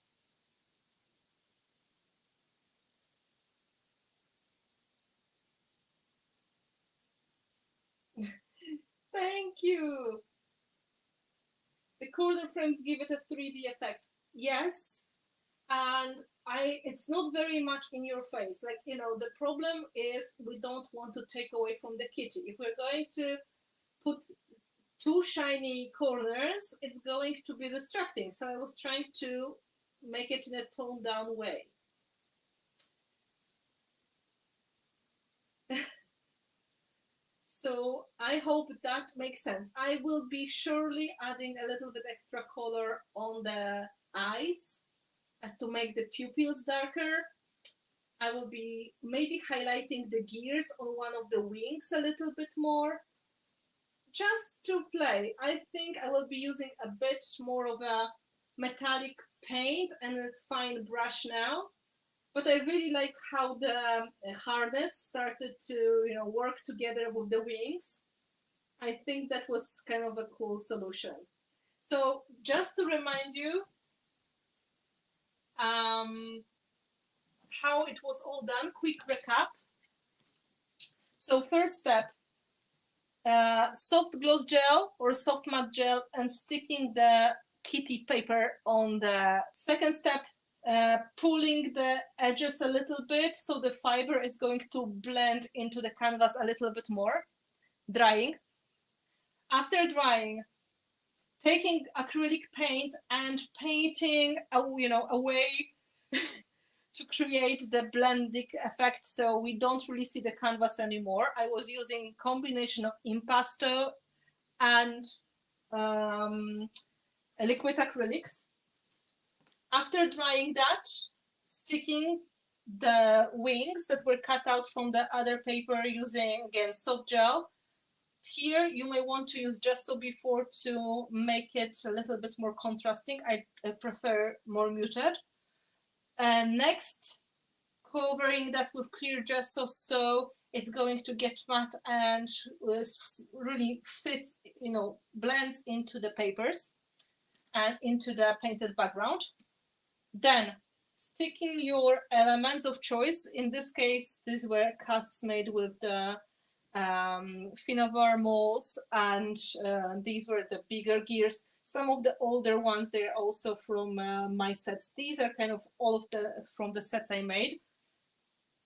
Thank you. The corner frames give it a 3D effect. Yes, and it's not very much in your face. Like, you know, the problem is we don't want to take away from the kitty. If we're going to put too shiny corners, it's going to be distracting. So I was trying to make it in a toned down way. So I hope that makes sense. I will be surely adding a little bit extra color on the eyes as to make the pupils darker. I will be maybe highlighting the gears on one of the wings a little bit more. Just to play, I think I will be using a bit more of a metallic paint and a fine brush now. But I really like how the harness started to, work together with the wings. I think that was kind of a cool solution. So just to remind you how it was all done, quick recap. So first step, soft gloss gel or soft matte gel and sticking the kitty paper on the second step. Pulling the edges a little bit so the fiber is going to blend into the canvas a little bit more. Drying. After drying, taking acrylic paint and painting a way to create the blending effect so we don't really see the canvas anymore. I was using combination of impasto and liquid acrylics. After drying that, sticking the wings that were cut out from the other paper using, again, soft gel. Here, you may want to use gesso before to make it a little bit more contrasting. I prefer more muted. And next, covering that with clear gesso so it's going to get matte and really fits, blends into the papers and into the painted background. Then sticking your elements of choice. In this case, these were casts made with the Finnabair molds, and these were the bigger gears. Some of the older ones, they're also from my sets. These are kind of all of from the sets I made.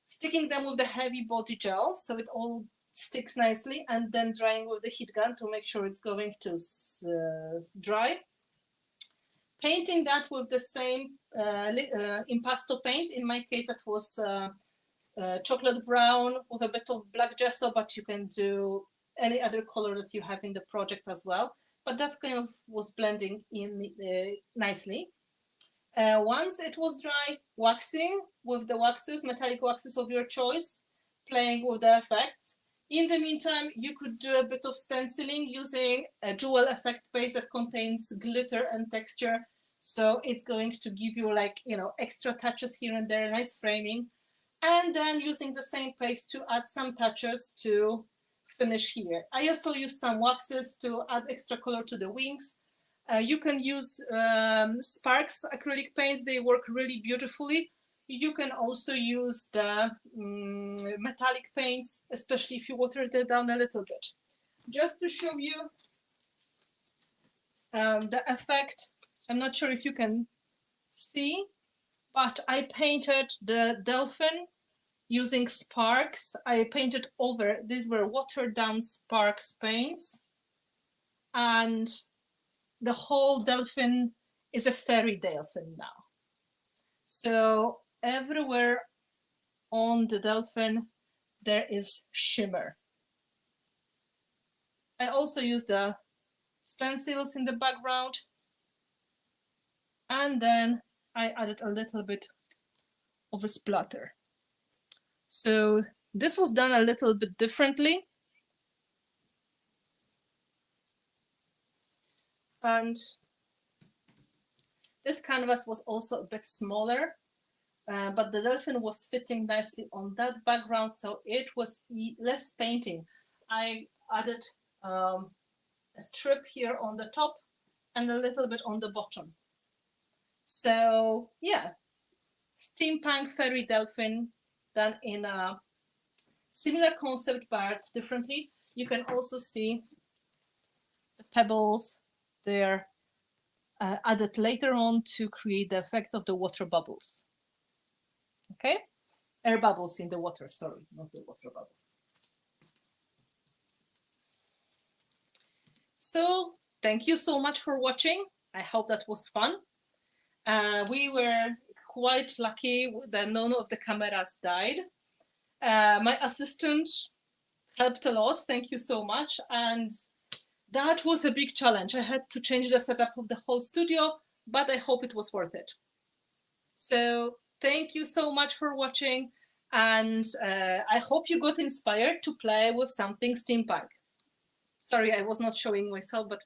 Sticking them with the heavy body gel so it all sticks nicely, and then drying with the heat gun to make sure it's going to dry. Painting that with the same impasto paint. In my case, that was chocolate brown with a bit of black gesso, but you can do any other color that you have in the project as well. But that kind of was blending in nicely. Once it was dry, waxing with the waxes, metallic waxes of your choice, playing with the effects. In the meantime, you could do a bit of stenciling using a jewel effect base that contains glitter and texture. So it's going to give you extra touches here and there, nice framing. And then using the same paste to add some touches to finish here. I also use some waxes to add extra color to the wings. You can use Sparks acrylic paints. They work really beautifully. You can also use the metallic paints, especially if you water them down a little bit. Just to show you the effect, I'm not sure if you can see, but I painted the dolphin using Sparks. I painted over, these were watered down Sparks paints, and the whole dolphin is a fairy dolphin now. So everywhere on the dolphin, there is shimmer. I also use the stencils in the background. And then I added a little bit of a splatter. So this was done a little bit differently. And this canvas was also a bit smaller, but the dolphin was fitting nicely on that background, so it was less painting. I added a strip here on the top and a little bit on the bottom. So yeah, steampunk fairy dolphin done in a similar concept but differently. You can also see the pebbles there added later on to create the effect of the water bubbles. Okay, air bubbles in the water, sorry, not the water bubbles. So thank you so much for watching. I hope that was fun. We were quite lucky that none of the cameras died. My assistant helped a lot. Thank you so much. And that was a big challenge. I had to change the setup of the whole studio, but I hope it was worth it. So thank you so much for watching. And I hope you got inspired to play with something steampunk. Sorry, I was not showing myself, but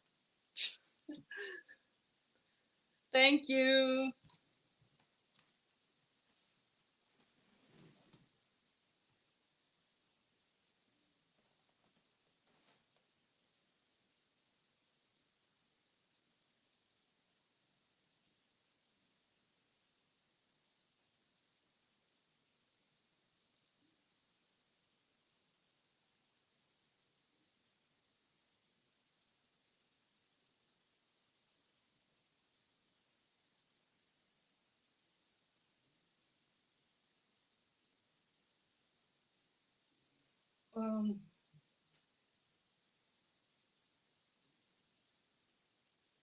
thank you.